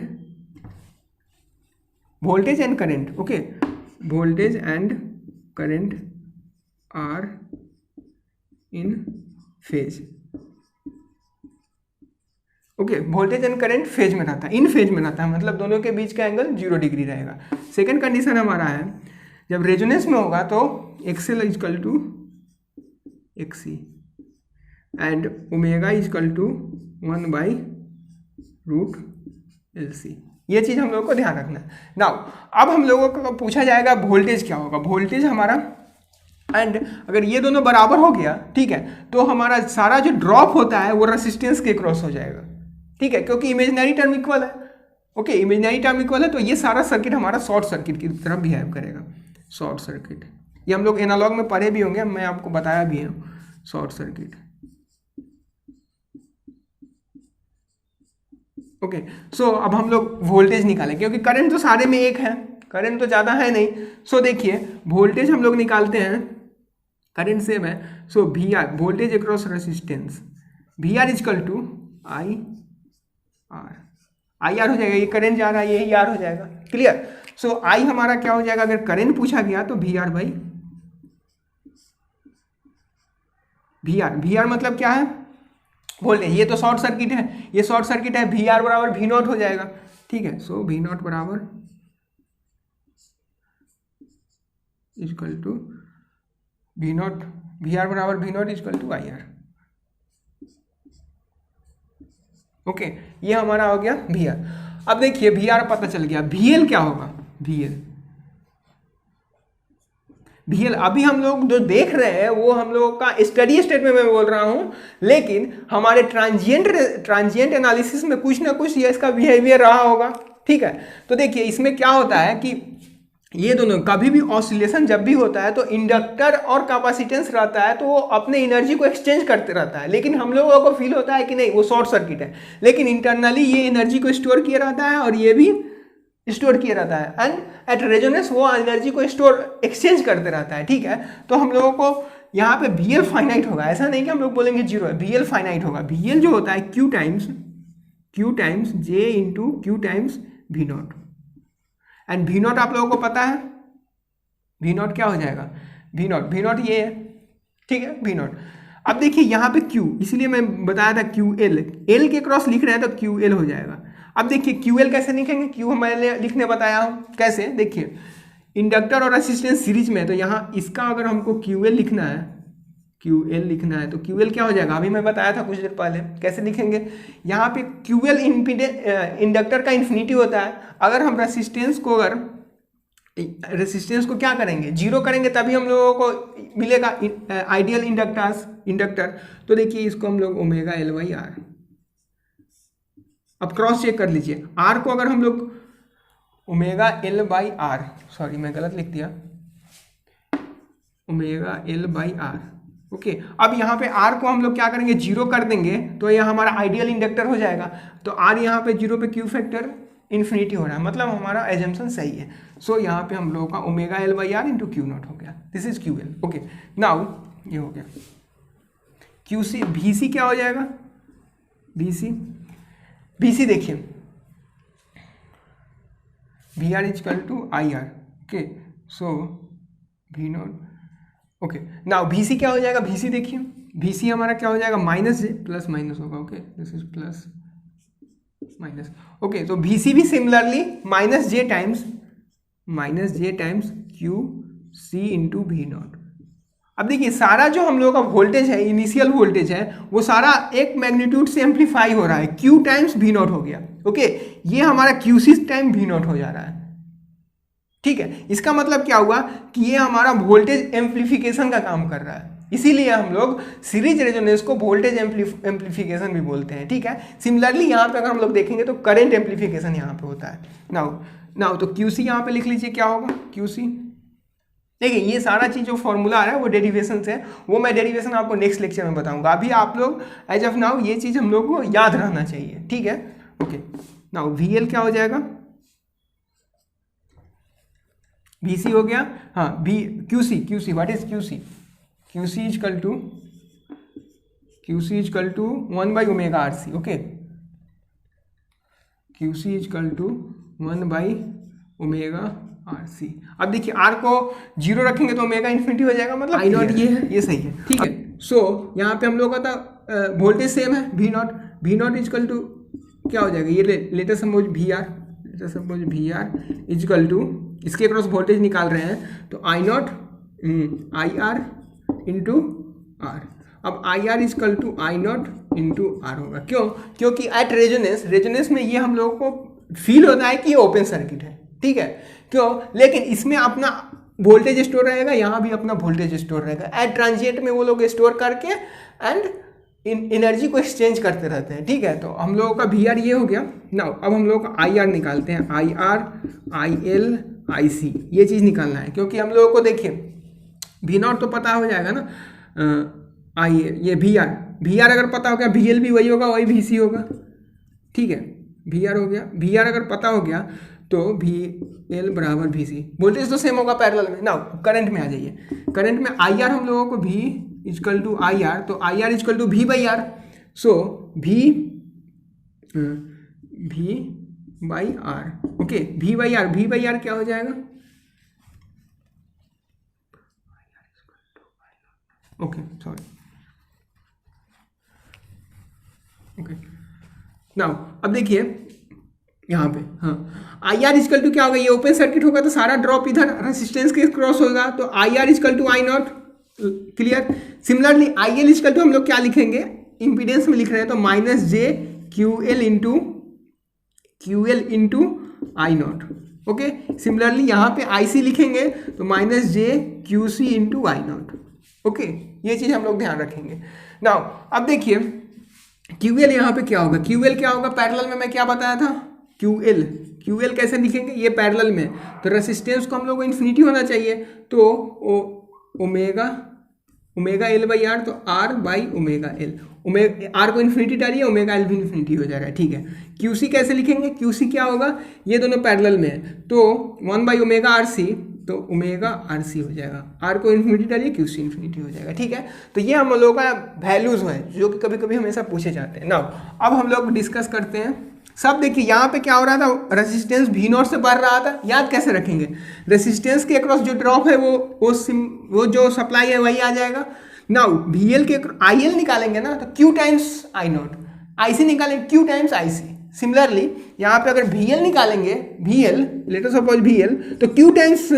voltage and current. Okay, voltage and current are in phase. Okay, voltage and current phase में रहता है, इन फेज में रहता है, मतलब दोनों के बीच का एंगल 0 डिग्री रहेगा। सेकंड कंडीशन हमारा है जब रेजोनेंस में होगा तो XL equal to XC and omega is equal to 1/√LC। ये चीज हम लोगों को ध्यान रखना है। नाउ अब हम लोगों को पूछा जाएगा वोल्टेज क्या होगा, वोल्टेज हमारा, एंड अगर ये दोनों बराबर हो गया, ठीक है, तो हमारा सारा जो ड्रॉप होता है वो रेसिस्टेंस के क्रॉस हो जाएगा। ठीक है, क्योंकि इमेजिनरी टर्म इक्वल है। ओके, इमेजिनरी टर्म इक्वल है तो ये सारा सर्किट हमारा शॉर्ट सर्किट की तरह बिहेव करेगा, शॉर्ट सर्किट। ये हम लोग एनालॉग में पढ़े भी होंगे, मैं आपको बताया भी है, शॉर्ट सर्किट। ओके, सो अब हम लोग वोल्टेज निकालें, क्योंकि करंट तो सारे में एक है, करंट तो ज़्यादा है नहीं। सो देखिए वोल्टेज हम लोग निकालते हैं, करंट सेम है, so V R, voltage across resistance, V R is equal to I R हो जाएगा, ये करंट जा रहा है, यही आर हो जाएगा। क्लियर, सो आई हमारा क्या हो जाएगा, अगर करंट पूछा गया तो वी आर मतलब क्या है, वोल्टेज। ये तो शॉर्ट सर्किट है, ये शॉर्ट सर्किट है, वी आर बराबर वी नॉट हो जाएगा। ठीक है, सो वी नॉट बराबर equal to V not, V R बराबर V not equal to I R. Okay, ये हमारा हो गया वी आर। अब देखिए वी आर पता चल गया, वी एल क्या होगा, वी एल अभी हम लोग जो देख रहे हैं वो हम लोगों का स्टडी स्टेट में मैं बोल रहा हूं, लेकिन हमारे ट्रांजिएंट एनालिसिस में कुछ ना कुछ ये इसका बिहेवियर रहा होगा। ठीक है, तो देखिए इसमें क्या होता है कि ये दोनों कभी भी ऑसिलेशन जब भी होता है तो इंडक्टर और कैपेसिटेंस रहता है, तो वो अपने एनर्जी को एक्सचेंज करते रहता है, लेकिन हम लोगों को फील होता है कि नहीं वो शॉर्ट सर्किट है, लेकिन इंटरनली ये एनर्जी को स्टोर किया रहता है और ये भी स्टोर किया रहता है, एंड एट रेजोनेंस वो एनर्जी को स्टोर एक्सचेंज करते रहता है। ठीक है, तो हम लोगों को यहाँ पे VL फाइनाइट होगा, ऐसा नहीं कि हम लोग बोलेंगे 0 है, VL फाइनाइट होगा। VL जो होता है Q times J into Q times V not, and V not आप लोगों को पता है, V नॉट क्या हो जाएगा, V नॉट ये है। ठीक है, V नॉट। अब देखिए यहाँ पे Q, इसलिए मैं बताया था QL, L के क्रॉस लिख रहे हैं तो QL हो जाएगा। अब देखिए QL कैसे लिखेंगे, Q मैंने लिखने बताया हूँ कैसे, देखिए इंडक्टर और रेसिस्टेंस सीरीज में, तो यहाँ इसका अगर हमको QL लिखना है, QL लिखना है तो QL क्या हो जाएगा, अभी मैं बताया था कुछ देर पहले कैसे लिखेंगे। यहाँ पे QL इंडक्टर का इन्फिनिटी होता है, अगर हम रेसिस्टेंस को क्या करेंगे, जीरो करेंगे तभी हम लोगों को मिलेगा आइडियल इंडक्टर। तो देखिए इसको हम लोग ओमेगा एल बाई आर, अब क्रॉस चेक कर लीजिए, आर को अगर हम लोग omega L by R, sorry मैं गलत लिख दिया, omega L by R, okay. अब यहाँ पे आर को हम लोग क्या करेंगे, जीरो कर देंगे तो यह हमारा आइडियल इंडक्टर हो जाएगा। तो आर यहाँ पे जीरो पे क्यू फैक्टर इन्फिनिटी हो रहा है, मतलब हमारा एजम्पशन सही है। सो यहाँ पे हम लोगों का omega L by R into Q not हो गया, this is Q L, okay. Now ये हो गया क्यू सी, भी सी क्या हो जाएगा, भी सी देखिए V R is equal to I R, okay. So V not, okay. Now V C क्या हो जाएगा, भी सी देखिए, भी सी हमारा क्या हो जाएगा, माइनस जे प्लस माइनस होगा, okay, this is plus minus, okay. तो भी सी भी similarly minus J times Q C into V not. अब देखिए सारा जो हम लोगों का वोल्टेज है, इनिशियल वोल्टेज है, वो सारा एक मैग्नीट्यूड से एम्पलीफाई हो रहा है, क्यू टाइम्स वी नॉट हो गया, ओके। ये हमारा Q C time V not हो जा रहा है, ठीक है। इसका मतलब क्या हुआ कि ये हमारा वोल्टेज एम्पलीफिकेशन का काम कर रहा है, इसीलिए हम लोग सीरीज रेजोनेंस को वोल्टेज एम्पलीफिकेशन भी बोलते हैं, ठीक है। सिमिलरली यहाँ पे अगर हम लोग देखेंगे तो करंट एम्पलीफिकेशन यहाँ पे होता है। नाउ तो QC यहाँ पे लिख लीजिए, क्या होगा QC, देखिए ये सारा चीज जो फॉर्मूला आ रहा है वो डेरिवेशन से है, वो मैं डेरिवेशन आपको नेक्स्ट लेक्चर में बताऊंगा। अभी आप लोग एज ऑफ नाउ ये चीज हम लोग को याद रहना चाहिए, ठीक है, ओके। नाउ VL क्या हो जाएगा, VC हो गया, हाँ QC what is QC equal to 1 by omega RC, okay. QC equal to 1 by omega RC। अब देखिए R को जीरो रखेंगे तो ओमेगा इन्फिनिटी हो जाएगा, मतलब आई नॉट ये है, ये सही है, ठीक है। सो यहाँ पे हम लोग का था वोल्टेज सेम है, वी नॉट इजकल टू क्या हो जाएगा, ये later suppose V R is equal to, इसके क्रॉस वोल्टेज निकाल रहे हैं तो I not I R into R. अब I R is equal to I not into R होगा, क्यों, क्योंकि एट रेजोनेंस में ये हम लोगों को फील होता है कि ये ओपन सर्किट है, ठीक है, क्यों, लेकिन इसमें अपना वोल्टेज स्टोर रहेगा, यहाँ भी अपना वोल्टेज स्टोर रहेगा। एट ट्रांजिएंट में वो लोग स्टोर करके एंड एनर्जी को एक्सचेंज करते रहते हैं, ठीक है। तो हम लोगों का वी आर ये हो गया। नाउ अब हम लोग का आई आर निकालते हैं, I R I L I सी, ये चीज़ निकालना है, क्योंकि हम लोगों को देखिए वी नॉट तो पता हो जाएगा ना, आई ये वी आर अगर पता हो गया, वी एल भी वही होगा, वही वी सी होगा, ठीक है। वी आर हो गया, वी आर अगर पता हो गया तो वी एल बराबर वी सी, वोल्टेज तो सेम होगा पैरेलल में। नाउ करंट में आ जाइए, करंट में आई आर हम लोगों को V equal to I R, तो I R is equal to V by R, so V by R, okay. V by R क्या हो जाएगा, ओके सॉरी, ओके। नाउ अब देखिए यहाँ पे, हाँ, आई आर इजकल टू क्या होगा, ये ओपन सर्किट होगा तो सारा ड्रॉप इधर रेसिस्टेंस के क्रॉस होगा, तो I R is equal to I not, clear. Similarly I L is equal to हम लोग क्या लिखेंगे, इंपीडेंस में लिख रहे हैं तो minus J Q L into I not, okay. Similarly यहाँ पे आई सी लिखेंगे तो minus J Q C into I not, okay. ये चीज़ हम लोग ध्यान रखेंगे। नाउ अब देखिए QL यहाँ पे क्या होगा, QL क्या होगा, पैरेलल में मैं क्या बताया था, QL कैसे लिखेंगे, ये पैरेलल में, तो रेसिस्टेंस को हम लोग को इन्फिनिटी होना चाहिए, तो ओमेगा एल बाई आर, तो R by omega L, R को इन्फिनिटी डालिए, ओमेगा एल भी इन्फिनिटी हो जाएगा, ठीक है। QC कैसे लिखेंगे, QC क्या होगा, ये दोनों पैरेलल में है तो 1 बाई ओमेगा RC, तो ओमेगा RC हो जाएगा, आर को इन्फिनिटी डालिए, QC इन्फिनिटी हो जाएगा, ठीक है। तो ये हम लोगों का वैल्यूज है जो कि कभी कभी हमेशा पूछे जाते हैं। नाउ अब हम लोग डिस्कस करते हैं सब। देखिए यहाँ पे क्या हो रहा था, रेसिस्टेंस V नॉट से बढ़ रहा था, याद कैसे रखेंगे, रेसिस्टेंस के अक्रॉस जो ड्रॉप है वो जो सप्लाई है वही आ जाएगा। नाउ VL के IL निकालेंगे ना तो Q times I not, IC निकालेंगे Q टाइम्स IC। सिमिलरली यहाँ पे अगर VL निकालेंगे, VL late us suppose VL, तो Q times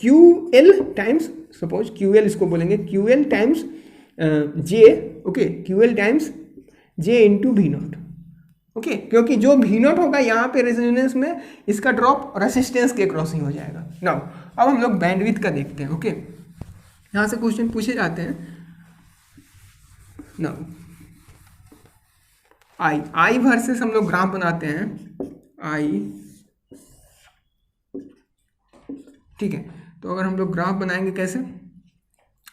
QL times, suppose QL इसको बोलेंगे QL times J, okay, QL times J into V not, okay, क्योंकि जो V नॉट होगा यहाँ पे रेजोनेंस में इसका ड्रॉप रेसिस्टेंस के क्रॉस ही हो जाएगा। नाउ अब हम लोग बैंडविड्थ का देखते हैं, ओके, यहाँ से क्वेश्चन पूछे जाते हैं। नाउ आई वर्सेस हम लोग ग्राफ बनाते हैं, आई, ठीक है। तो अगर हम लोग ग्राफ बनाएंगे कैसे,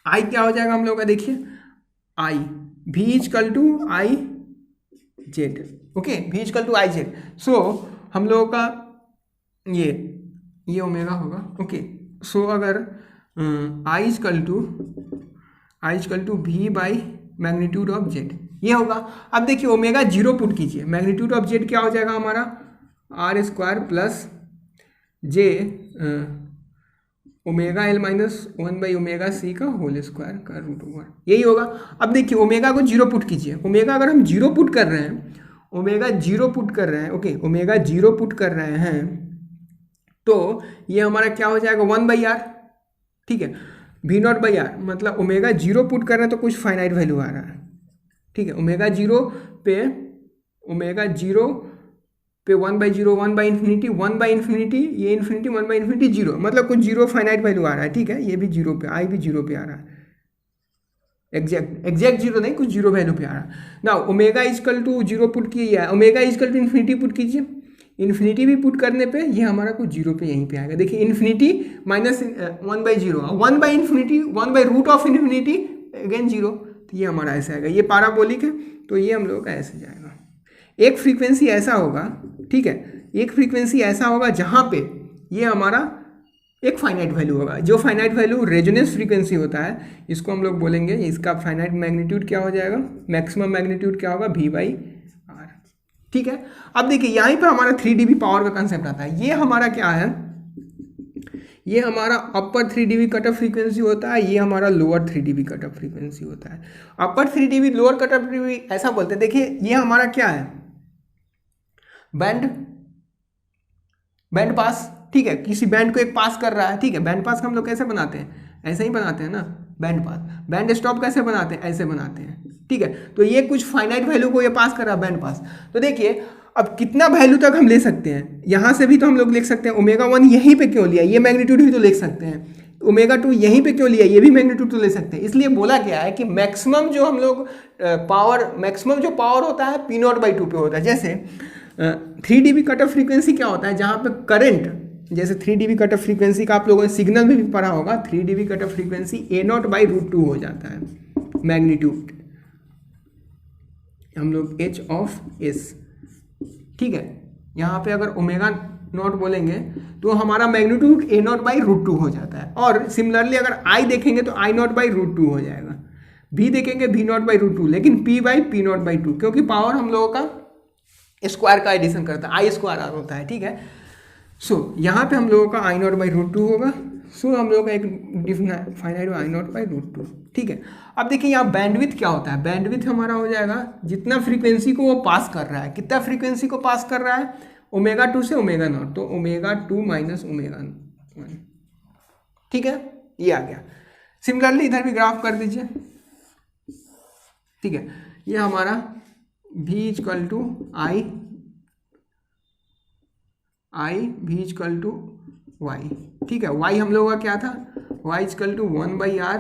आई क्या हो जाएगा हम लोग का, देखिए I V equal to I Z, okay, V equal to I Z. So हम लोगों का ये ओमेगा होगा, ओके। सो अगर I equal to V by magnitude of Z, ये होगा। अब देखिए ओमेगा 0 पुट कीजिए, मैग्नीट्यूड ऑफ जेड क्या हो जाएगा हमारा, R square plus J omega L minus 1 by omega C का होल स्क्वायर का रूट ओवर, यही होगा। अब देखिए ओमेगा को 0 पुट कीजिए, ओमेगा अगर हम 0 पुट कर रहे हैं, ओमेगा 0 पुट कर रहे हैं, ओके, ओमेगा 0 पुट कर रहे हैं, तो ये हमारा क्या हो जाएगा 1 बाई आर, ठीक है, V नॉट बाई आर, मतलब ओमेगा 0 पुट कर रहे हैं तो कुछ फाइनाइट वैल्यू आ रहा है, ठीक है। ओमेगा 0 पे 1 by 0, 1 by infinity, 1 by infinity, ये इन्फिनिटी, 1 बाई इन्फिनिटी 0, मतलब कुछ 0 फाइनाइट वैल्यू आ रहा है, ठीक है। ये भी 0 पे, आई भी 0 पे आ रहा है, एग्जैक्ट 0 नहीं, कुछ 0 वैल्यू पे आ रहा है। ना ओमेगा इजकल टू 0 पुट किया है, omega is equal to infinity put कीजिए, इन्फिनिटी भी पुट करने पे ये हमारा कुछ 0 पे यहीं पे आएगा। देखिए infinity minus 1 by 0, 1 by infinity, 1 by root of infinity again 0, तो ये हमारा ऐसे आएगा। ये पैराबोलिक है तो ये हम लोग का ऐसे जाएगा। एक फ्रीक्वेंसी ऐसा होगा, ठीक है, एक फ्रीक्वेंसी ऐसा होगा जहाँ पे ये हमारा एक फाइनाइट वैल्यू होगा, जो फाइनाइट वैल्यू रेजोनेंस फ्रीक्वेंसी होता है, इसको हम लोग बोलेंगे, इसका फाइनाइट मैग्नीट्यूड क्या हो जाएगा, मैक्सिमम मैग्नीट्यूड क्या होगा, V बाई आर, ठीक है। अब देखिए यहीं पे हमारा 3 dB पावर का कंसेप्ट आता है। ये हमारा क्या है, ये हमारा अपर 3 dB कट ऑफ फ्रीक्वेंसी होता है, ये हमारा lower 3 dB cut off frequency होता है। अपर 3 dB lower cut off frequency ऐसा बोलते हैं। देखिए ये हमारा क्या है, बैंड पास, ठीक है, किसी बैंड को एक पास कर रहा है, ठीक है। बैंड पास हम लोग कैसे बनाते हैं, ऐसे ही बनाते हैं ना, बैंड पास। बैंड स्टॉप कैसे बनाते हैं, ऐसे बनाते हैं, ठीक है। तो ये कुछ फाइनाइट वैल्यू को ये पास कर रहा है बैंड पास। तो देखिए अब कितना वैल्यू तक हम ले सकते हैं, यहाँ से भी तो हम लोग लिख सकते हैं ओमेगा 1 यहीं पे क्यों लिया, ये मैग्नीट्यूड भी तो लिख सकते हैं, ओमेगा 2 यहीं पे क्यों लिया, ये भी मैग्नीट्यूड तो ले सकते हैं। इसलिए बोला गया है कि मैक्सिमम जो हम लोग मैक्सिमम जो पावर होता है P नॉट बाई 2 पे होता है। जैसे 3 dB कट ऑफ फ्रीक्वेंसी क्या होता है, जहाँ पे करंट, जैसे 3 dB कट ऑफ फ्रीक्वेंसी का आप लोगों ने सिग्नल में भी पढ़ा होगा, 3 dB cut off frequency A not by root 2 हो जाता है मैग्नीट्यूड, हम लोग H ऑफ S, ठीक है। यहाँ पे अगर ओमेगा नॉट बोलेंगे तो हमारा magnitude A not by root 2 हो जाता है। और सिमिलरली अगर I देखेंगे तो I नॉट बाई रूट 2 हो जाएगा, V देखेंगे V नॉट बाई रूट 2, लेकिन P by P not by 2, क्योंकि पावर हम लोगों का स्क्वायर का एडिशन करता है, आई स्क्वायर आर होता है, ठीक है। सो यहाँ पे हम लोगों का आई नॉट बाई रूट 2 होगा। सो हम लोगों का एक finite I not by root 2, ठीक है। अब देखिए यहाँ बैंडविड्थ क्या होता है, बैंडविड्थ हमारा हो जाएगा जितना फ्रीक्वेंसी को वो पास कर रहा है, कितना फ्रीक्वेंसी को पास कर रहा है, ओमेगा 2 से ओमेगा नॉट, तो ओमेगा 2 माइनस ओमेगा 1, ठीक है, ये आ गया। सिमिलरली इधर भी ग्राफ कर दीजिए, ठीक है। ये हमारा V equal to I V equal to Y, ठीक है। y हम लोगों का क्या था, y equal to 1 by R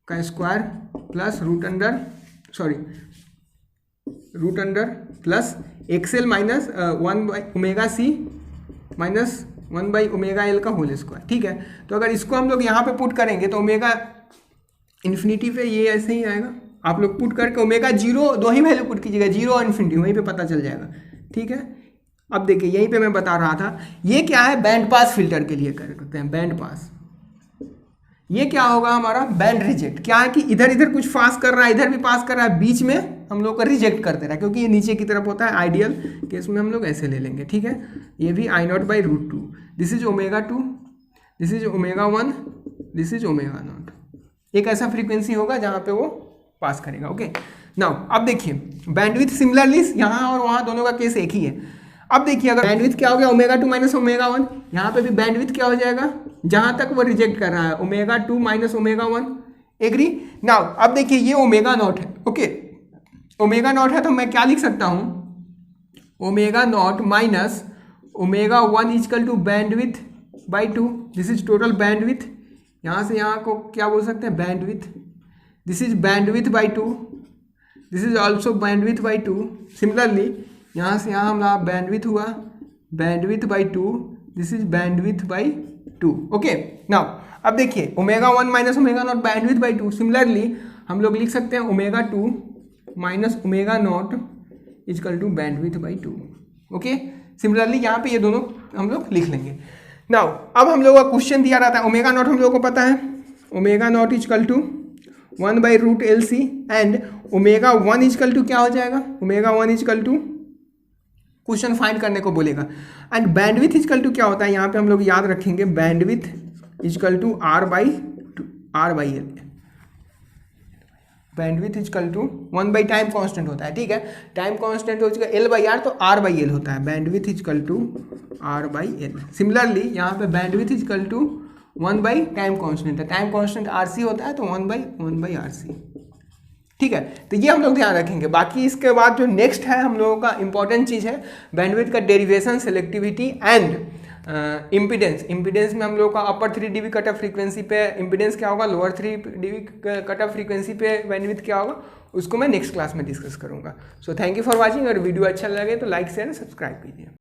का square plus root under plus XL minus 1 by omega C minus 1 by omega L का होल स्क्वायर, ठीक है। तो अगर इसको हम लोग यहाँ पे पुट करेंगे तो ओमेगा इन्फिनिटी पे ये ऐसे ही आएगा। आप लोग पुट करके ओमेगा 0 दो ही वैल्यू पुट कीजिएगा, 0 और इन्फिनिटी, वहीं पे पता चल जाएगा, ठीक है। अब देखिए यहीं पे मैं बता रहा था, ये क्या है, बैंड पास फिल्टर के लिए करते हैं बैंड पास। ये क्या होगा हमारा बैंड रिजेक्ट, क्या है कि इधर इधर कुछ पास कर रहा है, इधर भी पास कर रहा है, बीच में हम लोग का रिजेक्ट कर दे रहा है, क्योंकि ये नीचे की तरफ होता है। आइडियल केस में हम लोग ऐसे ले लेंगे, ठीक है। ये भी I not by root 2, this is omega 2, this is omega 1, this is omega not, एक ऐसा फ्रीक्वेंसी होगा जहाँ पे वो पास करेगा। ओके नाउ अब देखिए बैंडविड्थ सिमिलरली यहाँ और वहाँ दोनों का केस एक ही है। अब देखिए अगर बैंडविड्थ क्या हो गया ω2 माइनस ω1, यहाँ पे भी बैंडविड्थ क्या हो जाएगा जहाँ तक वो रिजेक्ट कर रहा है ω2 माइनस ω1। एग्री? नाउ अब देखिए ये ω0 है। ओके ω0 है तो मैं क्या लिख सकता हूँ ω0 minus ω1 equal to bandwidth by 2। This is total bandwidth, यहाँ से यहाँ को क्या बोल सकते हैं bandwidth. This is bandwidth by 2, this is also bandwidth by 2। Similarly यहाँ से यहाँ हमारा बैंडविड्थ हुआ bandwidth by 2, this is bandwidth by 2। Okay now अब देखिए ω1 माइनस ω0 बैंडविड्थ बाई 2। सिमिलरली हम लोग लिख सकते हैं ω2 minus ω0 equal to bandwidth by 2। Okay similarly यहाँ पे ये दोनों हम लोग लिख लेंगे। नाउ अब हम लोगों का क्वेश्चन दिया रहता है ω0 हम लोगों को पता है ω0 equal to 1/√LC and ω1 equal to क्या हो जाएगा ω1 इक्वल टू क्वेश्चन फाइंड करने को बोलेगा एंड बैंडविड्थ इक्वल टू क्या होता है यहाँ पे हम लोग याद रखेंगे bandwidth equal to R/L। Bandwidth equal to 1 time constant होता है। ठीक है टाइम कांस्टेंट हो जाएगा L/R तो R/L होता है bandwidth equal to R/L। Similarly यहाँ पे bandwidth equal to 1 time constant है, टाइम कांस्टेंट RC होता है तो 1/RC। ठीक है तो ये हम लोग ध्यान रखेंगे। बाकी इसके बाद जो नेक्स्ट है हम लोगों का इंपॉर्टेंट चीज़ है बैंडविड्थ का derivation, selectivity and impedance. Impedance में हम लोगों का अपर 3 dB कट ऑफ फ्रीक्वेंसी पे इम्पीडेंस क्या होगा, lower 3 dB cut off frequency पे बैंडविड्थ क्या होगा, उसको मैं नेक्स्ट क्लास में डिस्कस करूंगा। So thank you for watching. अगर वीडियो अच्छा लगे तो लाइक शेयर सब्सक्राइब कीजिए।